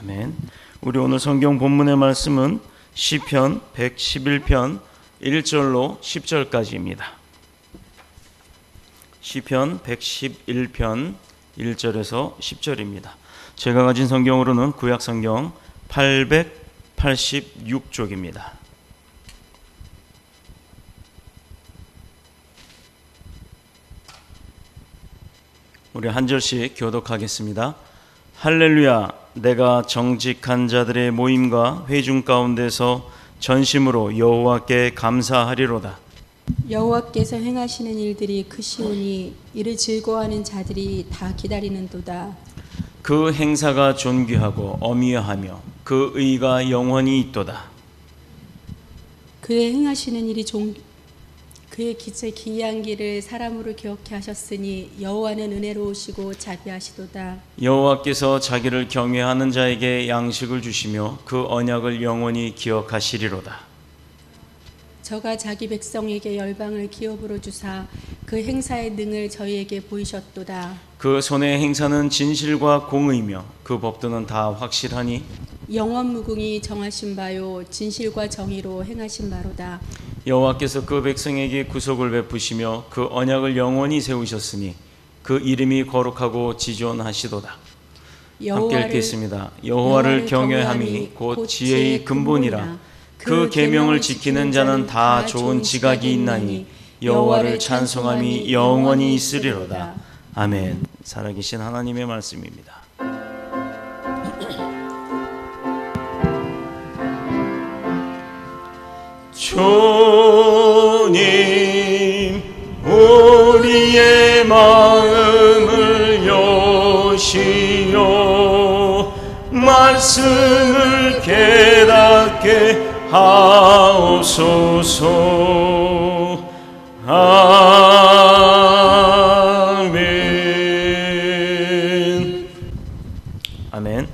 아멘. 우리 오늘 성경 본문의 말씀은 시편 111편 1절로 10절까지입니다. 시편 111편 1절에서 10절입니다. 제가 가진 성경으로는 구약 성경 886쪽입니다. 우리 한 절씩 교독하겠습니다. 할렐루야, 내가 정직한 자들의 모임과 회중 가운데서 전심으로 여호와께 감사하리로다. 여호와께서 행하시는 일들이 크시오니 이를 즐거워하는 자들이 다 기다리는도다. 그 행사가 존귀하고 어미하며 그 의가 영원히 있도다. 그의 행하시는 일이 그의 기이한 길을 사람으로 기억해 하셨으니 여호와는 은혜로우시고 자비하시도다. 여호와께서 자기를 경외하는 자에게 양식을 주시며 그 언약을 영원히 기억하시리로다. 저가 자기 백성에게 열방을 기업으로 주사 그 행사의 능을 저희에게 보이셨도다. 그 손의 행사는 진실과 공의며 그 법도는 다 확실하니 영원 무궁히 정하신 바요 진실과 정의로 행하신 바로다. 여호와께서 그 백성에게 구속을 베푸시며 그 언약을 영원히 세우셨으니 그 이름이 거룩하고 지존하시도다. 함께 읽겠습니다. 여호와를 경외함이 곧 지혜의 근본이라. 그 계명을 지키는 자는 다 좋은 지각이 있나니 여호와를 찬송함이 영원히 있으리로다. 아멘. 살아계신 하나님의 말씀입니다. 주님, 우리의 마음을 여시어 말씀을 깨닫게 하옵소서. 아멘. 아멘.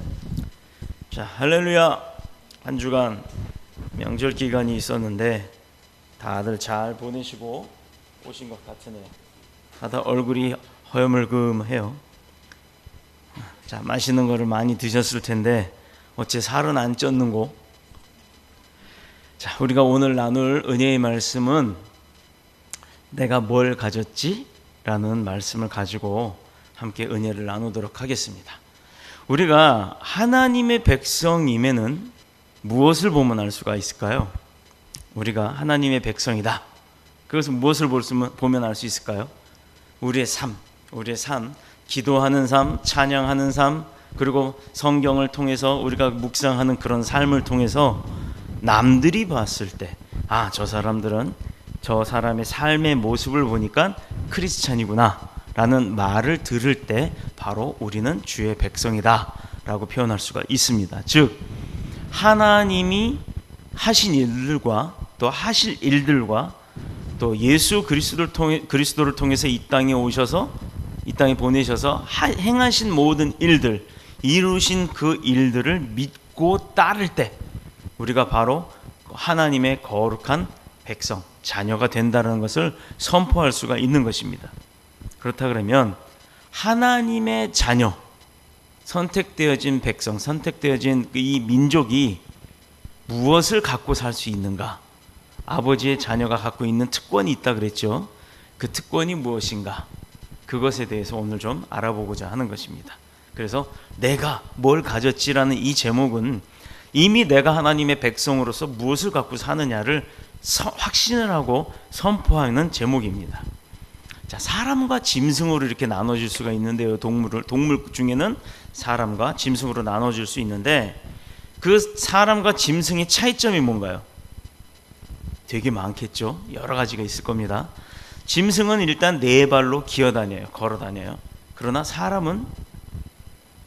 자, 할렐루야. 한 주간 명절 기간이 있었는데 다들 잘 보내시고 오신 것 같으네요. 다들 얼굴이 허여멀끔해요. 자, 맛있는 거를 많이 드셨을 텐데 어째 살은 안 쪘는고? 자, 우리가 오늘 나눌 은혜의 말씀은 내가 뭘 가졌지? 라는 말씀을 가지고 함께 은혜를 나누도록 하겠습니다. 우리가 하나님의 백성임에는 무엇을 보면 알 수가 있을까요? 우리가 하나님의 백성이다. 그것은 무엇을 보면 알 수 있을까요? 우리의 삶, 기도하는 삶, 찬양하는 삶, 그리고 성경을 통해서 우리가 묵상하는 그런 삶을 통해서 남들이 봤을 때, 아, 저 사람들은 저 사람의 삶의 모습을 보니까 크리스찬이구나 라는 말을 들을 때 바로 우리는 주의 백성이다 라고 표현할 수가 있습니다. 즉 하나님이 하신 일들과 또 하실 일들과 또 예수 그리스도를 통해서 이 땅에 오셔서 이 땅에 보내셔서 행하신 모든 일들, 이루신 그 일들을 믿고 따를 때 우리가 바로 하나님의 거룩한 백성, 자녀가 된다는 것을 선포할 수가 있는 것입니다. 그렇다 그러면 하나님의 자녀, 선택되어진 백성, 선택되어진 이 민족이 무엇을 갖고 살 수 있는가? 아버지의 자녀가 갖고 있는 특권이 있다 그랬죠. 그 특권이 무엇인가? 그것에 대해서 오늘 좀 알아보고자 하는 것입니다. 그래서 내가 뭘 가졌지라는 이 제목은 이미 내가 하나님의 백성으로서 무엇을 갖고 사느냐를 확신을 하고 선포하는 제목입니다. 자, 사람과 짐승으로 이렇게 나눠질 수가 있는데요. 동물 중에는 사람과 짐승으로 나눠질 수 있는데 그 사람과 짐승의 차이점이 뭔가요? 되게 많겠죠. 여러 가지가 있을 겁니다. 짐승은 일단 네 발로 기어다녀요. 걸어다녀요. 그러나 사람은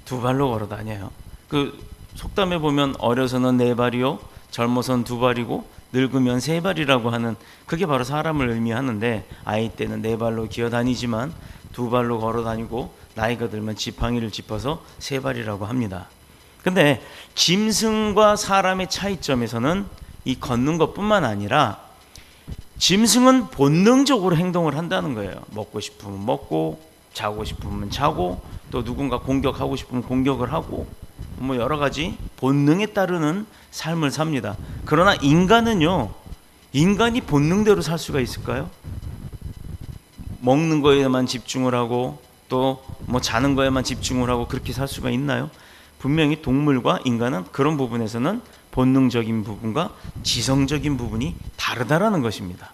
두 발로 걸어다녀요. 그 속담에 보면 어려서는 네 발이요, 젊어서는 두 발이고 늙으면 세 발이라고 하는, 그게 바로 사람을 의미하는데 아이 때는 네 발로 기어다니지만 두 발로 걸어다니고 나이가 들면 지팡이를 짚어서 세 발이라고 합니다. 근데 짐승과 사람의 차이점에서는 이 걷는 것뿐만 아니라 짐승은 본능적으로 행동을 한다는 거예요. 먹고 싶으면 먹고 자고 싶으면 자고, 또 누군가 공격하고 싶으면 공격을 하고, 뭐 여러 가지 본능에 따르는 삶을 삽니다. 그러나 인간은요, 인간이 본능대로 살 수가 있을까요? 먹는 거에만 집중을 하고 또 뭐 자는 거에만 집중을 하고 그렇게 살 수가 있나요? 분명히 동물과 인간은 그런 부분에서는 본능적인 부분과 지성적인 부분이 다르다라는 것입니다.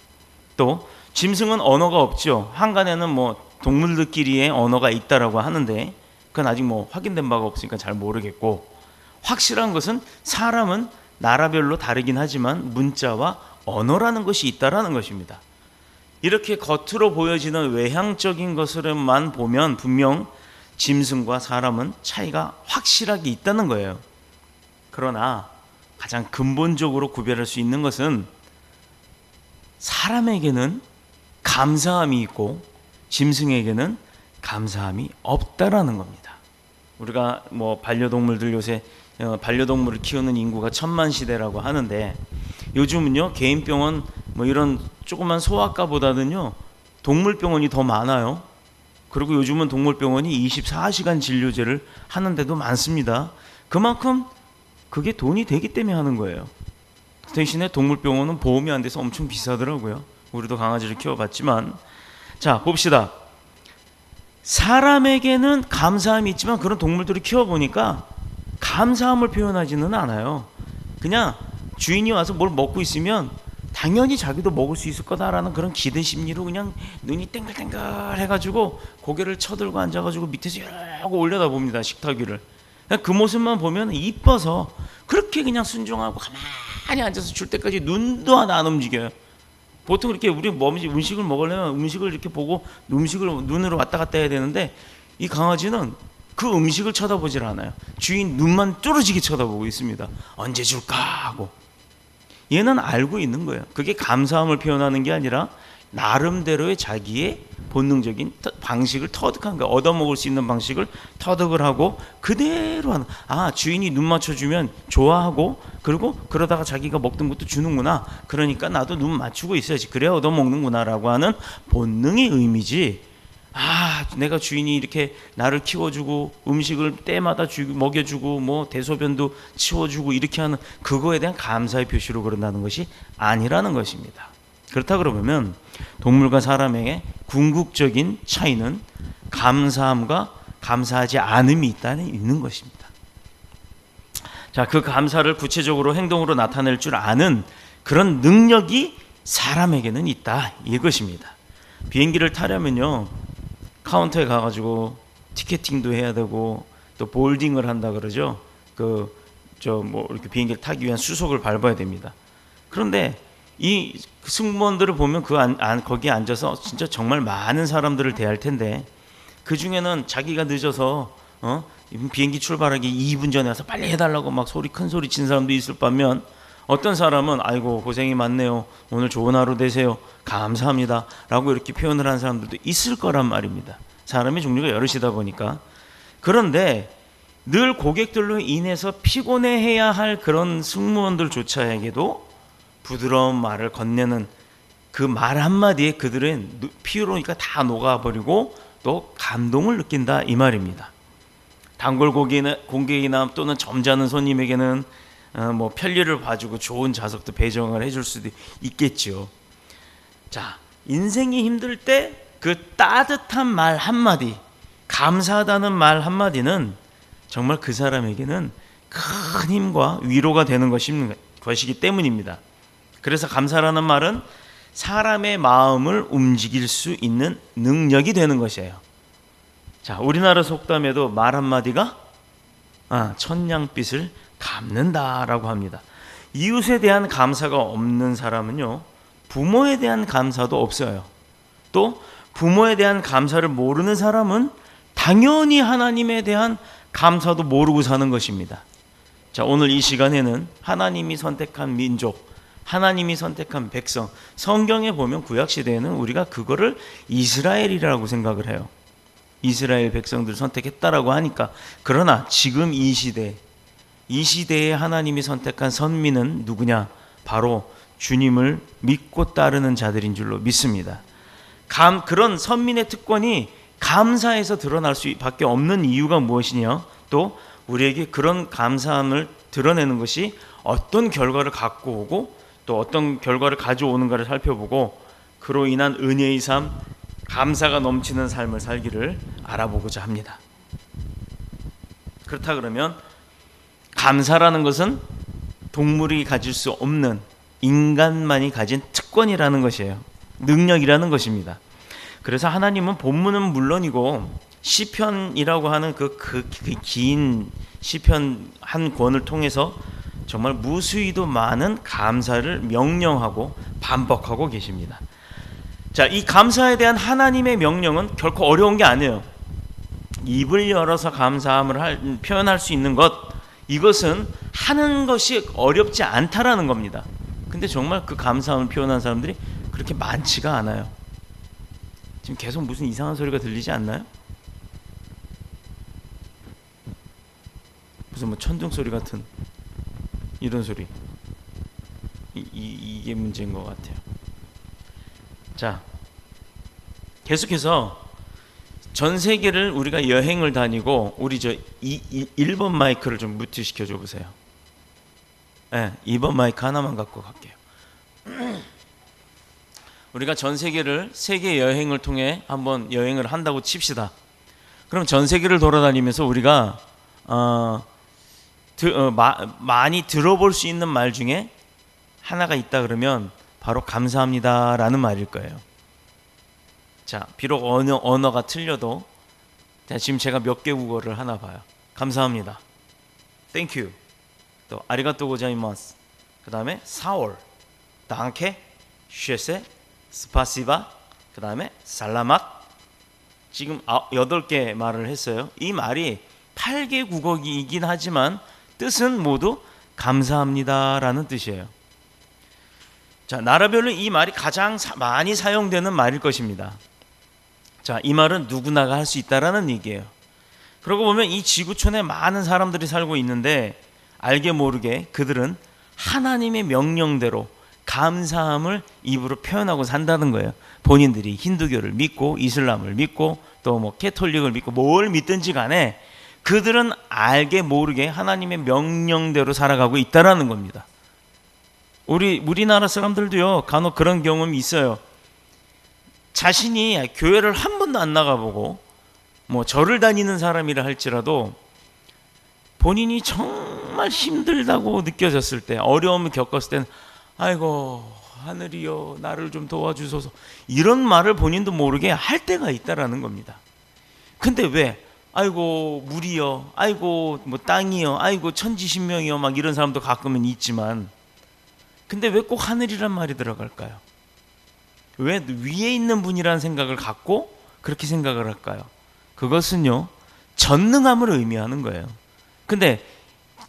또 짐승은 언어가 없죠. 한간에는 뭐 동물들끼리의 언어가 있다라고 하는데 그건 아직 뭐 확인된 바가 없으니까 잘 모르겠고, 확실한 것은 사람은 나라별로 다르긴 하지만 문자와 언어라는 것이 있다라는 것입니다. 이렇게 겉으로 보여지는 외향적인 것으로만 보면 분명 짐승과 사람은 차이가 확실하게 있다는 거예요. 그러나 가장 근본적으로 구별할 수 있는 것은 사람에게는 감사함이 있고 짐승에게는 감사함이 없다라는 겁니다. 우리가 뭐 반려동물들 요새 반려동물을 키우는 인구가 1000만 시대라고 하는데, 요즘은요 개인병원 뭐 이런 조그만 소아과보다는요 동물병원이 더 많아요. 그리고 요즘은 동물병원이 24시간 진료제를 하는 데도 많습니다. 그만큼 그게 돈이 되기 때문에 하는 거예요. 대신에 동물병원은 보험이 안 돼서 엄청 비싸더라고요. 우리도 강아지를 키워봤지만. 자, 봅시다. 사람에게는 감사함이 있지만 그런 동물들을 키워보니까 감사함을 표현하지는 않아요. 그냥 주인이 와서 뭘 먹고 있으면 당연히 자기도 먹을 수 있을 거다라는 그런 기대 심리로 그냥 눈이 땡글땡글 해가지고 고개를 쳐들고 앉아가지고 밑에서 이러고 올려다봅니다. 식탁 위를. 그 모습만 보면 이뻐서 그렇게 그냥 순종하고 가만히 앉아서 줄 때까지 눈도 하나 안 움직여요. 보통 이렇게 우리 음식을 먹으려면 음식을 이렇게 보고 음식을 눈으로 왔다 갔다 해야 되는데, 이 강아지는 그 음식을 쳐다보질 않아요. 주인 눈만 뚫어지게 쳐다보고 있습니다. 언제 줄까 하고. 얘는 알고 있는 거예요. 그게 감사함을 표현하는 게 아니라 나름대로의 자기의 본능적인 방식을 터득한 거예요. 얻어먹을 수 있는 방식을 터득을 하고 그대로 하는. 아, 주인이 눈 맞춰주면 좋아하고, 그리고 그러다가 자기가 먹던 것도 주는구나. 그러니까 나도 눈 맞추고 있어야지. 그래야 얻어먹는구나 라고 하는 본능의 의미지. 아, 내가 주인이 이렇게 나를 키워주고 음식을 때마다 먹여주고 뭐 대소변도 치워주고 이렇게 하는 그거에 대한 감사의 표시로 그런다는 것이 아니라는 것입니다. 그렇다 그러면 동물과 사람에게 궁극적인 차이는 감사함과 감사하지 않음이 있는 것입니다. 자, 그 감사를 구체적으로 행동으로 나타낼 줄 아는 그런 능력이 사람에게는 있다, 이것입니다. 비행기를 타려면요 카운터에 가가지고 티켓팅도 해야 되고 또 볼딩을 한다 그러죠. 뭐 이렇게 비행기를 타기 위한 수속을 밟아야 됩니다. 그런데 이 승무원들을 보면 거기에 앉아서 진짜 정말 많은 사람들을 대할 텐데, 그 중에는 자기가 늦어서 비행기 출발하기 2분 전에 와서 빨리 해달라고 막 큰 소리 친 사람도 있을 반면, 어떤 사람은 아이고 고생이 많네요, 오늘 좋은 하루 되세요, 감사합니다 라고 이렇게 표현을 하는 사람들도 있을 거란 말입니다. 사람의 종류가 여럿이다 보니까. 그런데 늘 고객들로 인해서 피곤해해야 할 그런 승무원들조차에게도 부드러운 말을 건네는 그 말 한마디에 그들의 피로니까 다 녹아버리고 또 감동을 느낀다, 이 말입니다. 단골 고객이나 또는 점잖은 손님에게는 뭐 편리를 봐주고 좋은 좌석도 배정을 해줄 수도 있겠죠. 자, 인생이 힘들 때 그 따뜻한 말 한마디, 감사하다는 말 한마디는 정말 그 사람에게는 큰 힘과 위로가 되는 것이기 때문입니다. 그래서 감사라는 말은 사람의 마음을 움직일 수 있는 능력이 되는 것이에요. 자, 우리나라 속담에도 말 한마디가 천냥빚을 갚는다라고 합니다. 이웃에 대한 감사가 없는 사람은요 부모에 대한 감사도 없어요. 또 부모에 대한 감사를 모르는 사람은 당연히 하나님에 대한 감사도 모르고 사는 것입니다. 자, 오늘 이 시간에는 하나님이 선택한 민족, 하나님이 선택한 백성, 성경에 보면 구약시대에는 우리가 그거를 이스라엘이라고 생각을 해요. 이스라엘 백성들 선택했다라고 하니까. 그러나 지금 이 시대에 하나님이 선택한 선민은 누구냐? 바로 주님을 믿고 따르는 자들인 줄로 믿습니다. 그런 선민의 특권이 감사해서 드러날 수밖에 없는 이유가 무엇이냐? 또 우리에게 그런 감사함을 드러내는 것이 어떤 결과를 갖고 오고 또 어떤 결과를 가져오는가를 살펴보고 그로 인한 은혜의 삶, 감사가 넘치는 삶을 살기를 알아보고자 합니다. 그렇다 그러면 감사라는 것은 동물이 가질 수 없는 인간만이 가진 특권이라는 것이에요. 능력이라는 것입니다. 그래서 하나님은 본문은 물론이고 시편이라고 하는 그 긴 시편 한 권을 통해서 정말 무수히도 많은 감사를 명령하고 반복하고 계십니다. 자, 이 감사에 대한 하나님의 명령은 결코 어려운 게 아니에요. 입을 열어서 감사함을 표현할 수 있는 것, 이것은 하는 것이 어렵지 않다라는 겁니다. 근데 정말 그 감사함을 표현한 사람들이 그렇게 많지가 않아요. 지금 계속 무슨 이상한 소리가 들리지 않나요? 무슨 뭐 천둥 소리 같은 이런 소리. 이게 문제인 것 같아요. 자, 계속해서 전 세계를 우리가 여행을 다니고 우리 저 1번 마이크를 좀 무트시켜 줘 보세요. 네, 2번 마이크 하나만 갖고 갈게요. 우리가 전 세계를 세계 여행을 통해 한번 여행을 한다고 칩시다. 그럼 전 세계를 돌아다니면서 우리가 많이 들어볼 수 있는 말 중에 하나가 있다 그러면 바로 감사합니다라는 말일 거예요. 자, 비록 언어가 틀려도 지금 제가 몇 개 국어를 하나 봐요. 감사합니다. Thank you. 또 아리가또 고자이마스. 그 다음에 사월. 단케. 쉐세. 스파시바. 그 다음에 살라맛. 지금 8개 말을 했어요. 이 말이 8개 국어이긴 하지만 뜻은 모두 감사합니다라는 뜻이에요. 자, 나라별로 이 말이 가장 많이 사용되는 말일 것입니다. 자, 이 말은 누구나가 할 수 있다라는 얘기예요. 그러고 보면 이 지구촌에 많은 사람들이 살고 있는데 알게 모르게 그들은 하나님의 명령대로 감사함을 입으로 표현하고 산다는 거예요. 본인들이 힌두교를 믿고 이슬람을 믿고 또 뭐 캐톨릭을 믿고 뭘 믿든지 간에 그들은 알게 모르게 하나님의 명령대로 살아가고 있다라는 겁니다. 우리나라 사람들도요, 간혹 그런 경험이 있어요. 자신이 교회를 한 번도 안 나가보고 뭐 절을 다니는 사람이라 할지라도 본인이 정말 힘들다고 느껴졌을 때, 어려움을 겪었을 때는 아이고 하늘이여 나를 좀 도와주소서, 이런 말을 본인도 모르게 할 때가 있다라는 겁니다. 근데 왜 아이고 물이여, 아이고 뭐 땅이여, 아이고 천지신명이여 막 이런 사람도 가끔은 있지만, 근데 왜 꼭 하늘이란 말이 들어갈까요? 왜 위에 있는 분이라는 생각을 갖고 그렇게 생각을 할까요? 그것은요, 전능함을 의미하는 거예요. 근데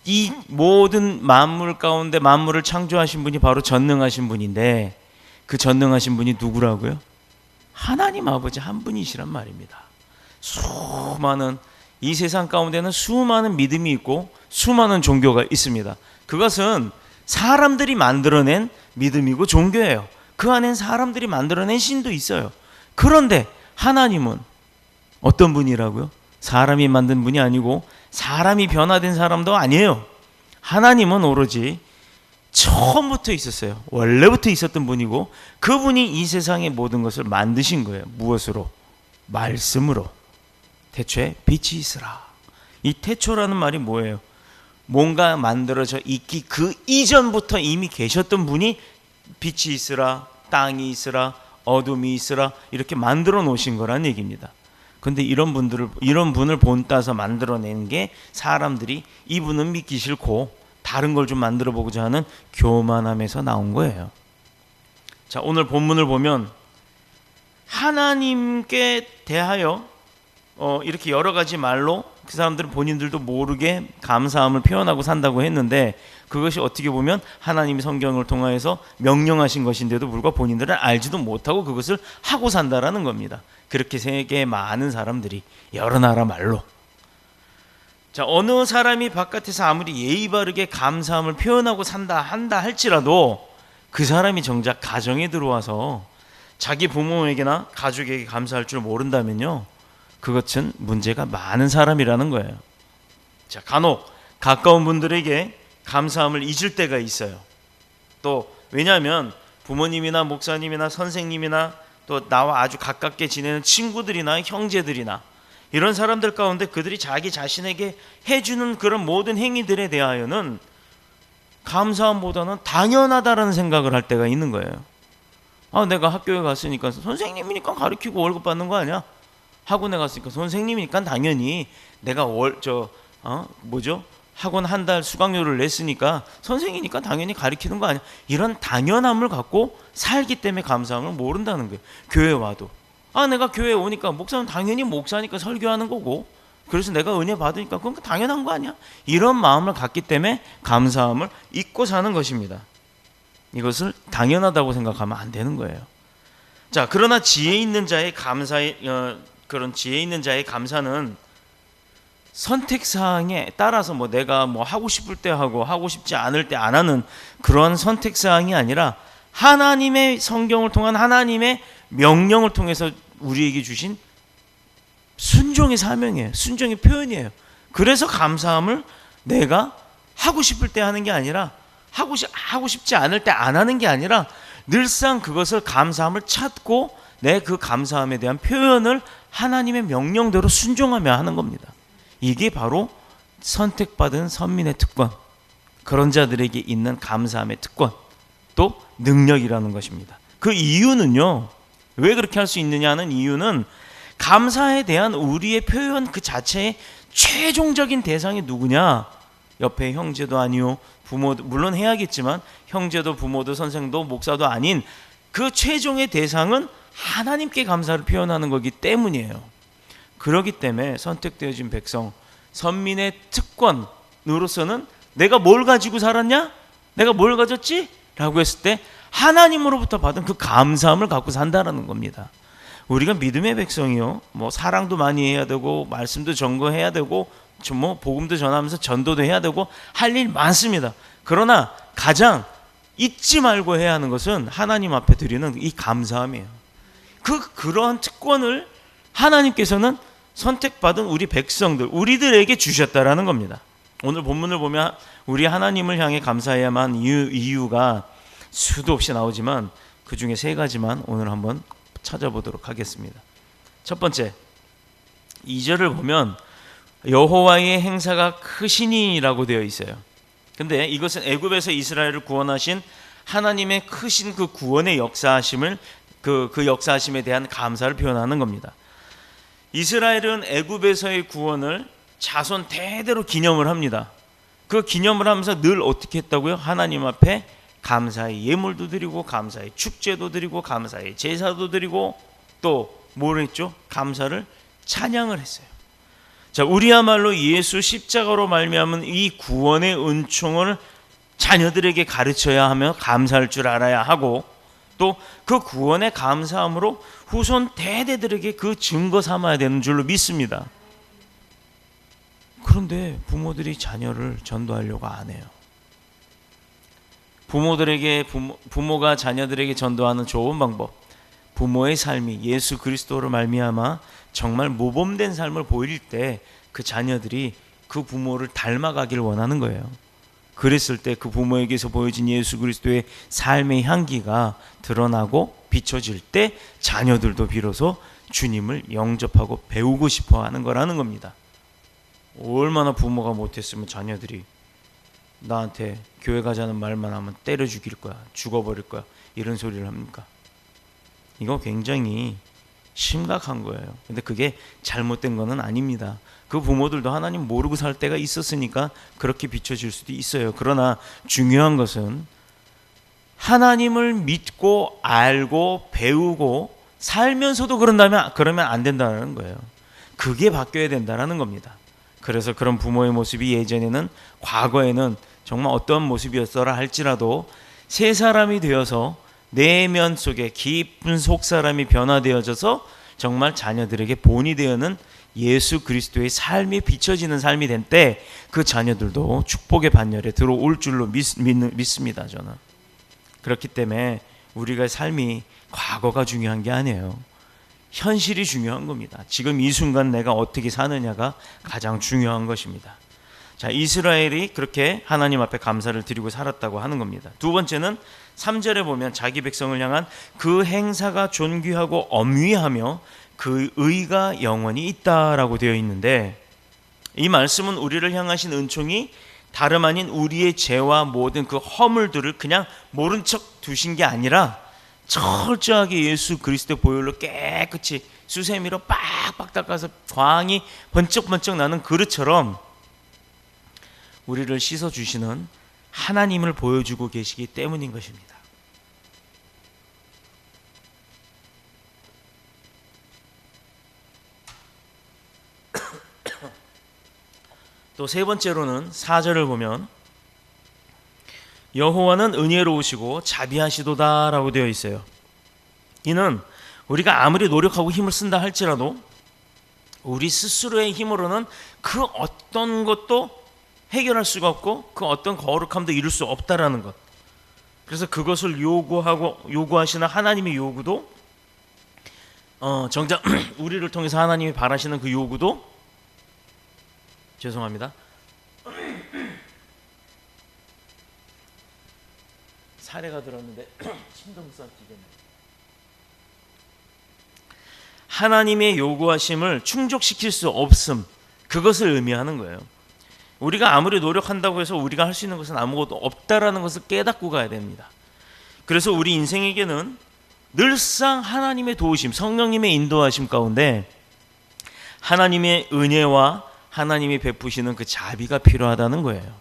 이 모든 만물 가운데 만물을 창조하신 분이 바로 전능하신 분인데, 그 전능하신 분이 누구라고요? 하나님 아버지 한 분이시란 말입니다. 이 세상 가운데는 수많은 믿음이 있고 수많은 종교가 있습니다. 그것은 사람들이 만들어낸 믿음이고 종교예요. 그 안엔 사람들이 만들어낸 신도 있어요. 그런데 하나님은 어떤 분이라고요? 사람이 만든 분이 아니고 사람이 변화된 사람도 아니에요. 하나님은 오로지 처음부터 있었어요. 원래부터 있었던 분이고, 그분이 이 세상의 모든 것을 만드신 거예요. 무엇으로? 말씀으로. 태초에 빛이 있으라. 이 태초라는 말이 뭐예요? 뭔가 만들어져 있기 그 이전부터 이미 계셨던 분이 빛이 있으라, 땅이 있으라, 어둠이 있으라 이렇게 만들어 놓으신 거란 얘기입니다. 근데 이런 분을 본따서 만들어낸 게 사람들이 이분은 믿기 싫고 다른 걸 좀 만들어 보고자 하는 교만함에서 나온 거예요. 자, 오늘 본문을 보면 하나님께 대하여 이렇게 여러 가지 말로 그 사람들은 본인들도 모르게 감사함을 표현하고 산다고 했는데, 그것이 어떻게 보면 하나님이 성경을 통하여서 명령하신 것인데도 불구하고 본인들은 알지도 못하고 그것을 하고 산다라는 겁니다. 그렇게 세계에 많은 사람들이 여러 나라 말로. 자, 어느 사람이 바깥에서 아무리 예의 바르게 감사함을 표현하고 한다 할지라도 그 사람이 정작 가정에 들어와서 자기 부모에게나 가족에게 감사할 줄 모른다면요, 그것은 문제가 많은 사람이라는 거예요. 자, 간혹 가까운 분들에게 감사함을 잊을 때가 있어요. 또 왜냐하면 부모님이나 목사님이나 선생님이나 또 나와 아주 가깝게 지내는 친구들이나 형제들이나 이런 사람들 가운데 그들이 자기 자신에게 해주는 그런 모든 행위들에 대하여는 감사함보다는 당연하다라는 생각을 할 때가 있는 거예요. 내가 학교에 갔으니까 선생님이니까 가르치고 월급 받는 거 아니야? 학원에 갔으니까 선생님이니까 당연히 내가 학원 한 달 수강료를 냈으니까 선생이니까 당연히 가르치는 거 아니야? 이런 당연함을 갖고 살기 때문에 감사함을 모른다는 거예요. 교회 와도 내가 교회에 오니까 목사는 당연히 목사니까 설교하는 거고, 그래서 내가 은혜 받으니까 그건 당연한 거 아니야? 이런 마음을 갖기 때문에 감사함을 잊고 사는 것입니다. 이것을 당연하다고 생각하면 안 되는 거예요. 자, 그러나 지혜 있는 자의 그런 지혜 있는 자의 감사는 선택 사항에 따라서 내가 하고 싶을 때 하고 하고 싶지 않을 때 안 하는 그런 선택 사항이 아니라 하나님의 성경을 통한 하나님의 명령을 통해서 우리에게 주신 순종의 사명이에요. 순종의 표현이에요. 그래서 감사함을 내가 하고 싶을 때 하는 게 아니라 하고 싶지 않을 때 안 하는 게 아니라 늘상 그것을 감사함을 찾고 내 그 감사함에 대한 표현을 하나님의 명령대로 순종하며 하는 겁니다. 이게 바로 선택받은 선민의 특권, 그런 자들에게 있는 감사함의 특권, 또 능력이라는 것입니다. 그 이유는요, 왜 그렇게 할 수 있느냐는 이유는 감사에 대한 우리의 표현 그 자체의 최종적인 대상이 누구냐? 옆에 형제도 아니요, 부모도 물론 해야겠지만 형제도 부모도 선생도 목사도 아닌 그 최종의 대상은 하나님께 감사를 표현하는 거기 때문이에요. 그렇기 때문에 선택되어진 백성, 선민의 특권으로서는 내가 뭘 가지고 살았냐? 내가 뭘 가졌지? 라고 했을 때 하나님으로부터 받은 그 감사함을 갖고 산다라는 겁니다. 우리가 믿음의 백성이요, 사랑도 많이 해야 되고 말씀도 전거해야 되고 복음도 전하면서 전도도 해야 되고 할 일 많습니다. 그러나 가장 잊지 말고 해야 하는 것은 하나님 앞에 드리는 이 감사함이에요. 그러한 특권을 하나님께서는 선택받은 우리 백성들, 우리들에게 주셨다라는 겁니다. 오늘 본문을 보면 우리 하나님을 향해 감사해야만 이유가 수도 없이 나오지만 그 중에 3가지만 오늘 한번 찾아보도록 하겠습니다. 첫 번째, 2절을 보면 여호와의 행사가 크시니라고 되어 있어요. 근데 이것은 애굽에서 이스라엘을 구원하신 하나님의 크신 그 구원의 역사하심을 그 역사하심에 대한 감사를 표현하는 겁니다. 이스라엘은 애굽에서의 구원을 자손 대대로 기념을 합니다. 그 기념을 하면서 늘 어떻게 했다고요? 하나님 앞에 감사의 예물도 드리고 감사의 축제도 드리고 감사의 제사도 드리고 또 뭘 했죠? 감사를 찬양을 했어요. 자, 우리야말로 예수 십자가로 말미암은 이 구원의 은총을 자녀들에게 가르쳐야 하며 감사할 줄 알아야 하고, 또 그 구원의 감사함으로 후손 대대들에게 그 증거 삼아야 되는 줄로 믿습니다. 그런데 부모들이 자녀를 전도하려고 안 해요. 부모가 자녀들에게 전도하는 좋은 방법, 부모의 삶이 예수 그리스도로 말미암아 정말 모범된 삶을 보일 때 그 자녀들이 그 부모를 닮아가길 원하는 거예요. 그랬을 때 그 부모에게서 보여진 예수 그리스도의 삶의 향기가 드러나고 비춰질 때 자녀들도 비로소 주님을 영접하고 배우고 싶어 하는 거라는 겁니다. 얼마나 부모가 못했으면 자녀들이 나한테 교회 가자는 말만 하면 때려 죽일 거야, 죽어버릴 거야, 이런 소리를 합니까? 이거 굉장히 심각한 거예요. 근데 그게 잘못된 거는 아닙니다. 그 부모들도 하나님 모르고 살 때가 있었으니까 그렇게 비춰질 수도 있어요. 그러나 중요한 것은 하나님을 믿고 알고 배우고 살면서도 그러면 안 된다는 거예요. 그게 바뀌어야 된다는 겁니다. 그래서 그런 부모의 모습이 예전에는, 과거에는 정말 어떤 모습이었더라 할지라도 새 사람이 되어서 내면 속에 깊은 속사람이 변화되어져서 정말 자녀들에게 본이 되어는 예수 그리스도의 삶이 비춰지는 삶이 된 때 그 자녀들도 축복의 반열에 들어올 줄로 믿습니다. 저는. 그렇기 때문에 우리가 삶이 과거가 중요한 게 아니에요. 현실이 중요한 겁니다. 지금 이 순간 내가 어떻게 사느냐가 가장 중요한 것입니다. 자, 이스라엘이 그렇게 하나님 앞에 감사를 드리고 살았다고 하는 겁니다. 두 번째는 3절에 보면 자기 백성을 향한 그 행사가 존귀하고 엄위하며 그 의가 영원히 있다라고 되어 있는데, 이 말씀은 우리를 향하신 은총이 다름 아닌 우리의 죄와 모든 그 허물들을 그냥 모른 척 두신 게 아니라 철저하게 예수 그리스도의 보혈로 깨끗이 수세미로 빡빡 닦아서 광이 번쩍번쩍 나는 그릇처럼 우리를 씻어주시는 하나님을 보여주고 계시기 때문인 것입니다. 또 세 번째로는 4절을 보면 여호와는 은혜로우시고 자비하시도다라고 되어 있어요. 이는 우리가 아무리 노력하고 힘을 쓴다 할지라도 우리 스스로의 힘으로는 그 어떤 것도 해결할 수가 없고 그 어떤 거룩함도 이룰 수 없다라는 것. 그래서 그것을 요구하시는 하나님의 요구도 정작 우리를 통해서 하나님이 바라시는 그 요구도 죄송합니다. 사례가 들었는데 침동성 기겠네. 하나님의 요구하심을 충족시킬 수 없음, 그것을 의미하는 거예요. 우리가 아무리 노력한다고 해서 우리가 할 수 있는 것은 아무것도 없다라는 것을 깨닫고 가야 됩니다. 그래서 우리 인생에게는 늘상 하나님의 도우심, 성령님의 인도하심 가운데 하나님의 은혜와 하나님이 베푸시는 그 자비가 필요하다는 거예요.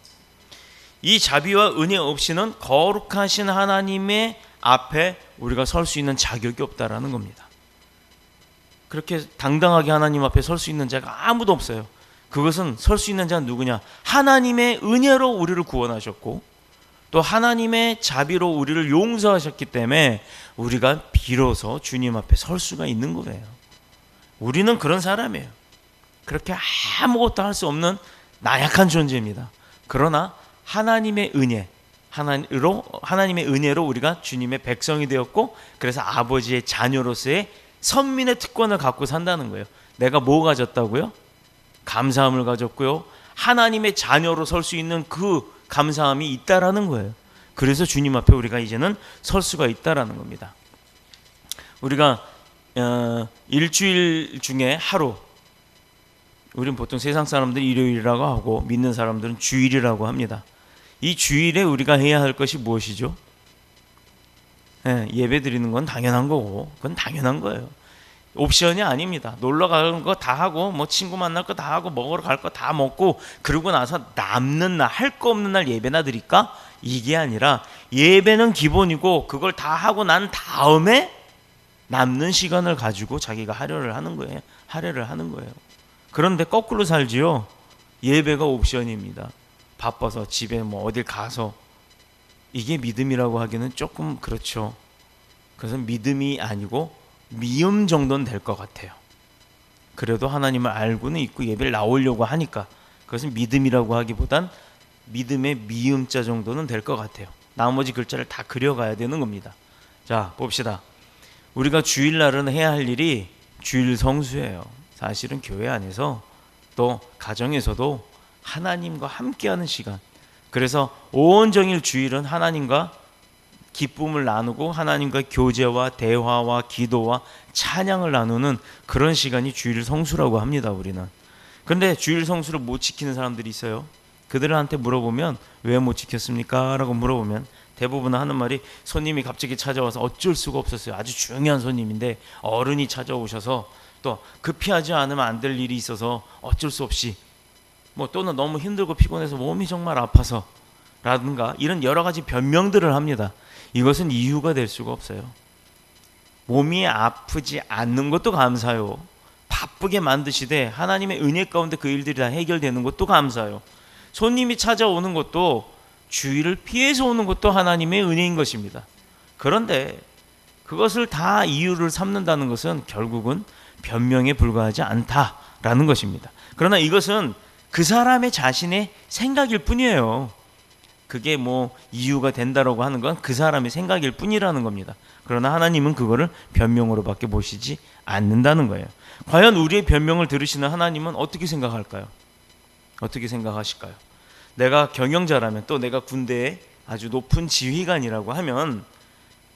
이 자비와 은혜 없이는 거룩하신 하나님의 앞에 우리가 설 수 있는 자격이 없다라는 겁니다. 그렇게 당당하게 하나님 앞에 설 수 있는 자가 아무도 없어요. 그것은 설 수 있는 자는 누구냐? 하나님의 은혜로 우리를 구원하셨고 또 하나님의 자비로 우리를 용서하셨기 때문에 우리가 비로소 주님 앞에 설 수가 있는 거예요. 우리는 그런 사람이에요. 그렇게 아무것도 할 수 없는 나약한 존재입니다. 그러나 하나님의 은혜로 우리가 주님의 백성이 되었고, 그래서 아버지의 자녀로서의 선민의 특권을 갖고 산다는 거예요. 내가 뭐 가졌다고요? 감사함을 가졌고요. 하나님의 자녀로 설 수 있는 그 감사함이 있다라는 거예요. 그래서 주님 앞에 우리가 이제는 설 수가 있다라는 겁니다. 우리가 일주일 중에 하루, 우리는 보통 세상 사람들이 일요일이라고 하고 믿는 사람들은 주일이라고 합니다. 이 주일에 우리가 해야 할 것이 무엇이죠? 예배 드리는 건 당연한 거고, 그건 당연한 거예요. 옵션이 아닙니다. 놀러 가는 거 다 하고, 뭐 친구 만날 거 다 하고, 먹으러 갈 거 다 먹고, 그러고 나서 남는 날, 할 거 없는 날 예배나 드릴까? 이게 아니라 예배는 기본이고 그걸 다 하고 난 다음에 남는 시간을 가지고 자기가 할애를 하는 거예요. 그런데 거꾸로 살지요. 예배가 옵션입니다. 바빠서 집에 뭐 어딜 가서, 이게 믿음이라고 하기는 조금 그렇죠. 그래서 믿음이 아니고 미움 정도는 될 것 같아요. 그래도 하나님을 알고는 있고 예배를 나오려고 하니까 그것은 믿음이라고 하기보단 믿음의 미음자 정도는 될 것 같아요. 나머지 글자를 다 그려가야 되는 겁니다. 자, 봅시다. 우리가 주일날은 해야 할 일이 주일 성수예요. 사실은 교회 안에서 또 가정에서도 하나님과 함께하는 시간, 그래서 온종일 주일은 하나님과 기쁨을 나누고 하나님과 교제와 대화와 기도와 찬양을 나누는 그런 시간이 주일 성수라고 합니다. 우리는. 그런데 주일 성수를 못 지키는 사람들이 있어요. 그들한테 물어보면 왜 못 지켰습니까? 라고 물어보면 대부분 하는 말이 손님이 갑자기 찾아와서 어쩔 수가 없었어요. 아주 중요한 손님인데 어른이 찾아오셔서 또 급히하지 않으면 안 될 일이 있어서 어쩔 수 없이, 뭐 또는 너무 힘들고 피곤해서 몸이 정말 아파서 라든가 이런 여러 가지 변명들을 합니다. 이것은 이유가 될 수가 없어요. 몸이 아프지 않는 것도 감사요. 바쁘게 만드시되 하나님의 은혜 가운데 그 일들이 다 해결되는 것도 감사요. 손님이 찾아오는 것도 주의를 피해서 오는 것도 하나님의 은혜인 것입니다. 그런데 그것을 다 이유를 삼는다는 것은 결국은 변명에 불과하지 않다라는 것입니다. 그러나 이것은 그 사람의 자신의 생각일 뿐이에요. 그게 뭐 이유가 된다라고 하는 건 그 사람의 생각일 뿐이라는 겁니다. 그러나 하나님은 그거를 변명으로밖에 보시지 않는다는 거예요. 과연 우리의 변명을 들으시는 하나님은 어떻게 생각할까요? 어떻게 생각하실까요? 내가 경영자라면, 또 내가 군대에 아주 높은 지휘관이라고 하면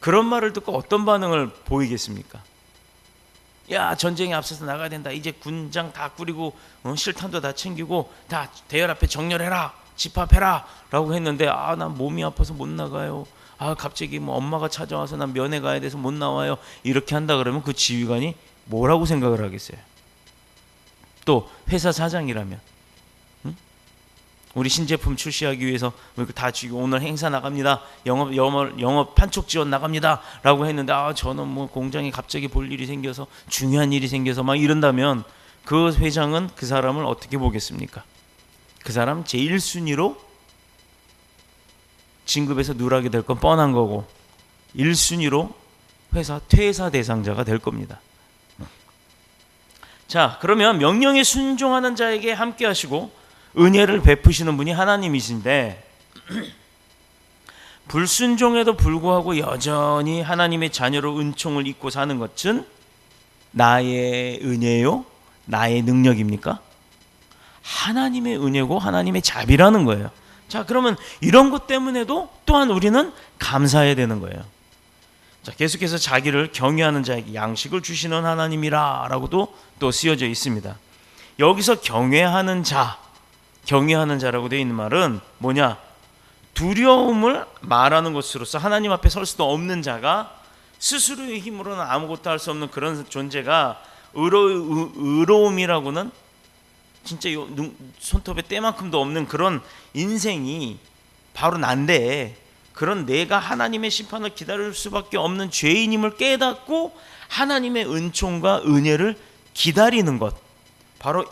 그런 말을 듣고 어떤 반응을 보이겠습니까? 야, 전쟁에 앞서서 나가야 된다. 이제 군장 다 꾸리고 실탄도 다 챙기고 다 대열 앞에 정렬해라, 집합해라 라고 했는데, 난 몸이 아파서 못 나가요. 갑자기 뭐 엄마가 찾아와서 난 면회 가야 돼서 못 나와요. 이렇게 한다 그러면 그 지휘관이 뭐라고 생각을 하겠어요? 또 회사 사장이라면, 우리 신제품 출시하기 위해서 다 지금 오늘 행사 나갑니다. 영업 판촉 지원 나갑니다. 라고 했는데, 저는 뭐 공장에 갑자기 볼 일이 생겨서, 중요한 일이 생겨서 막 이런다면 그 회장은 그 사람을 어떻게 보겠습니까? 그 사람 제일 순위로 진급에서 누락이 될 건 뻔한 거고 1순위로 회사 퇴사 대상자가 될 겁니다. 자, 그러면 명령에 순종하는 자에게 함께 하시고 은혜를 베푸시는 분이 하나님이신데, 불순종에도 불구하고 여전히 하나님의 자녀로 은총을 입고 사는 것은 나의 은혜요? 나의 능력입니까? 하나님의 은혜고 하나님의 자비라는 거예요. 자, 그러면 이런 것 때문에도 또한 우리는 감사해야 되는 거예요. 자, 계속해서 자기를 경외하는 자에게 양식을 주시는 하나님이라 라고도 또 쓰여져 있습니다. 여기서 경외하는 자라고 되어 있는 말은 뭐냐? 두려움을 말하는 것으로서 하나님 앞에 설 수도 없는 자가 스스로의 힘으로는 아무것도 할 수 없는 그런 존재가 의로움이라고는 진짜 손톱에 때만큼도 없는 그런 인생이 바로 난데, 그런 내가 하나님의 심판을 기다릴 수밖에 없는 죄인임을 깨닫고 하나님의 은총과 은혜를 기다리는 것,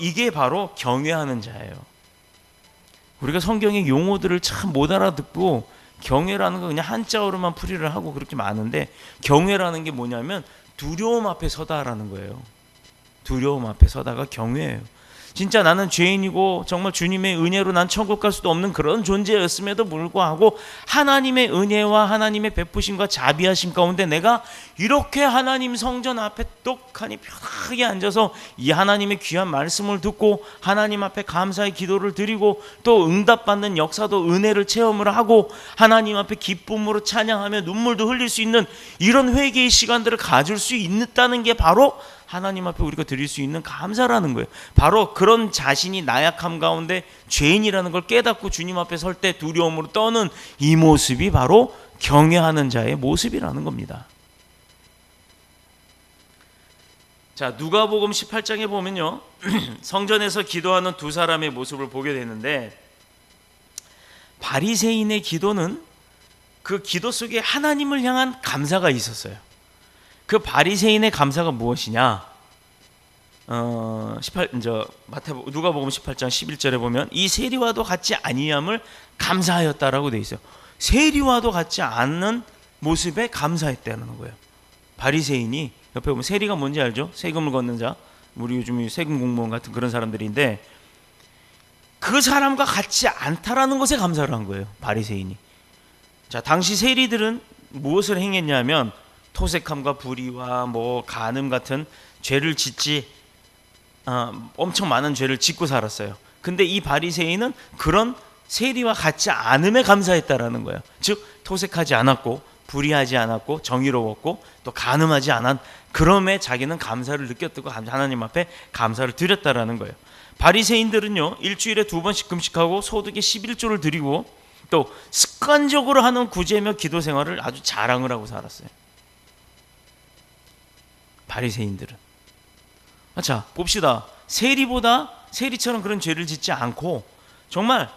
이게 바로 경외하는 자예요. 우리가 성경의 용어들을 참 못 알아듣고 경외라는 거 그냥 한자어로만 풀이를 하고 그렇게 많은데, 경외라는 게 뭐냐면 두려움 앞에 서다라는 거예요. 두려움 앞에 서다가 경외예요. 진짜 나는 죄인이고 정말 주님의 은혜로 난 천국 갈 수도 없는 그런 존재였음에도 불구하고 하나님의 은혜와 하나님의 베푸심과 자비하심 가운데 내가 이렇게 하나님 성전 앞에 똑하니 편하게 앉아서 이 하나님의 귀한 말씀을 듣고 하나님 앞에 감사의 기도를 드리고 또 응답받는 역사도 은혜를 체험을 하고 하나님 앞에 기쁨으로 찬양하며 눈물도 흘릴 수 있는 이런 회개의 시간들을 가질 수 있다는 게 바로 하나님 앞에 우리가 드릴 수 있는 감사라는 거예요. 바로 그런 자신이 나약함 가운데 죄인이라는 걸 깨닫고 주님 앞에 설 때 두려움으로 떠는 이 모습이 바로 경외하는 자의 모습이라는 겁니다. 자, 누가복음 18장에 보면요, 성전에서 기도하는 두 사람의 모습을 보게 되는데, 바리새인의 기도는 그 기도 속에 하나님을 향한 감사가 있었어요. 그 바리새인의 감사가 무엇이냐? 누가복음 18장 11절에 보면 이 세리와도 같지 아니함을 감사하였다라고 돼 있어요. 세리와도 같지 않는 모습에 감사했다는 거예요. 바리새인이, 옆에 보면 세리가 뭔지 알죠? 세금을 걷는 자, 우리 요즘 세금 공무원 같은 그런 사람들인데, 그 사람과 같지 않다라는 것에 감사를 한 거예요, 바리새인이. 자, 당시 세리들은 무엇을 행했냐면 토색함과 불의와 간음 같은 죄를 짓지, 엄청 많은 죄를 짓고 살았어요. 근데 이 바리새인은 그런 세리와 같지 않음에 감사했다라는 거예요. 즉 토색하지 않았고 불의하지 않았고 정의로웠고 또 간음하지 않은, 그럼에 자기는 감사를 느꼈고 하나님 앞에 감사를 드렸다라는 거예요. 바리새인들은요, 일주일에 2번씩 금식하고 소득의 11조를 드리고 또 습관적으로 하는 구제며 기도 생활을 아주 자랑을 하고 살았어요. 바리새인들은. 자, 봅시다. 세리처럼 그런 죄를 짓지 않고 정말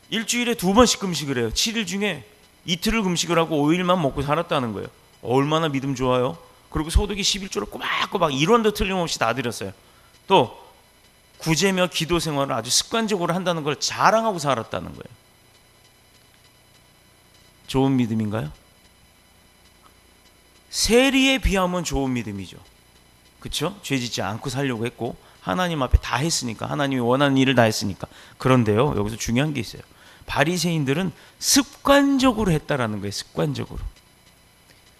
일주일에 2번씩 금식을 해요. 7일 중에 이틀을 금식을 하고 5일만 먹고 살았다는 거예요. 얼마나 믿음 좋아요. 그리고 소득이 11조를 꼬박꼬박 1원도 틀림없이 다 드렸어요. 또 구제며 기도 생활을 아주 습관적으로 한다는 걸 자랑하고 살았다는 거예요. 좋은 믿음인가요? 세리에 비하면 좋은 믿음이죠. 그렇죠? 죄 짓지 않고 살려고 했고 하나님 앞에 다 했으니까, 하나님이 원하는 일을 다 했으니까. 그런데요, 여기서 중요한 게 있어요. 바리새인들은 습관적으로 했다라는 거예요. 습관적으로.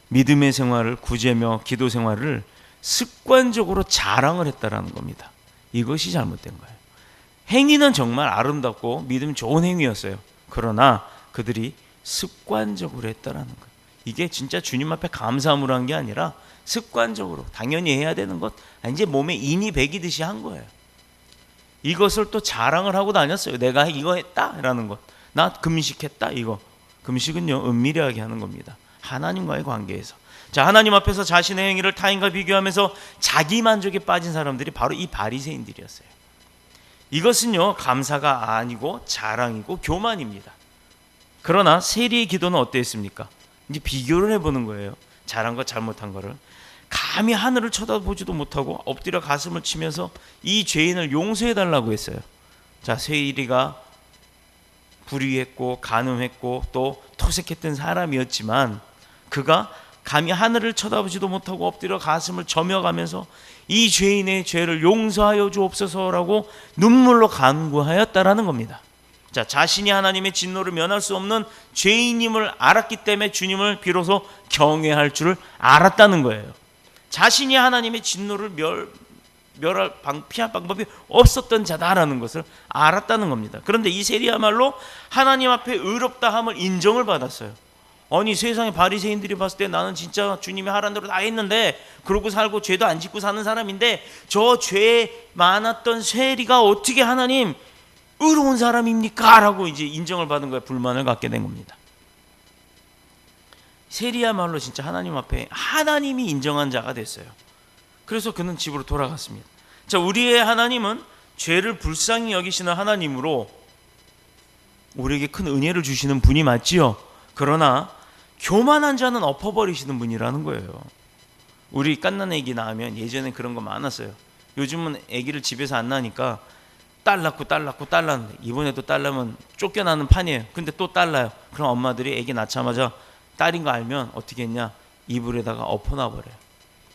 믿음의 생활을, 구제며 기도 생활을 습관적으로 자랑을 했다라는 겁니다. 이것이 잘못된 거예요. 행위는 정말 아름답고 믿음 좋은 행위였어요. 그러나 그들이 습관적으로 했다라는 거예요. 이게 진짜 주님 앞에 감사함으로 한 게 아니라 습관적으로 당연히 해야 되는 것, 이제 몸에 인이 배기듯이 한 거예요. 이것을 또 자랑을 하고 다녔어요. 내가 이거 했다라는 것. 나 금식했다. 이거. 금식은요, 은밀하게 하는 겁니다. 하나님과의 관계에서. 자, 하나님 앞에서 자신의 행위를 타인과 비교하면서 자기 만족에 빠진 사람들이 바로 이 바리새인들이었어요. 이것은요, 감사가 아니고 자랑이고 교만입니다. 그러나 세리의 기도는 어땠습니까? 이제 비교를 해보는 거예요. 잘한 것 잘못한 거를. 감히 하늘을 쳐다보지도 못하고 엎드려 가슴을 치면서 이 죄인을 용서해달라고 했어요. 자, 세리가 불의했고 간음했고 또 토색했던 사람이었지만 그가 감히 하늘을 쳐다보지도 못하고 엎드려 가슴을 저며가면서 이 죄인의 죄를 용서하여 주옵소서라고 눈물로 간구하였다라는 겁니다. 자, 자신이 하나님의 진노를 면할 수 없는 죄인임을 알았기 때문에 주님을 비로소 경외할 줄을 알았다는 거예요. 자신이 하나님의 진노를 피할 방법이 없었던 자다라는 것을 알았다는 겁니다. 그런데 이 세리야말로 하나님 앞에 의롭다함을 인정을 받았어요. 아니, 세상의 바리새인들이 봤을 때 나는 진짜 주님이 하라는 대로 다 했는데 그러고 살고 죄도 안 짓고 사는 사람인데 저 죄 많았던 세리가 어떻게 하나님 의로운 사람입니까? 라고 이제 인정을 받은 거에 불만을 갖게 된 겁니다. 세리야말로 진짜 하나님 앞에 하나님이 인정한 자가 됐어요. 그래서 그는 집으로 돌아갔습니다. 자, 우리의 하나님은 죄를 불쌍히 여기시는 하나님으로 우리에게 큰 은혜를 주시는 분이 맞지요. 그러나 교만한 자는 엎어버리시는 분이라는 거예요. 우리 갓난 애기 낳으면 예전에 그런 거 많았어요. 요즘은 애기를 집에서 안 낳으니까 딸 낳는데 이번에도 딸 낳으면 쫓겨나는 판이에요. 근데 또 딸 낳아요. 그럼 엄마들이 애기 낳자마자 딸인 거 알면 어떻게 했냐? 이불에다가 엎어놔버려요.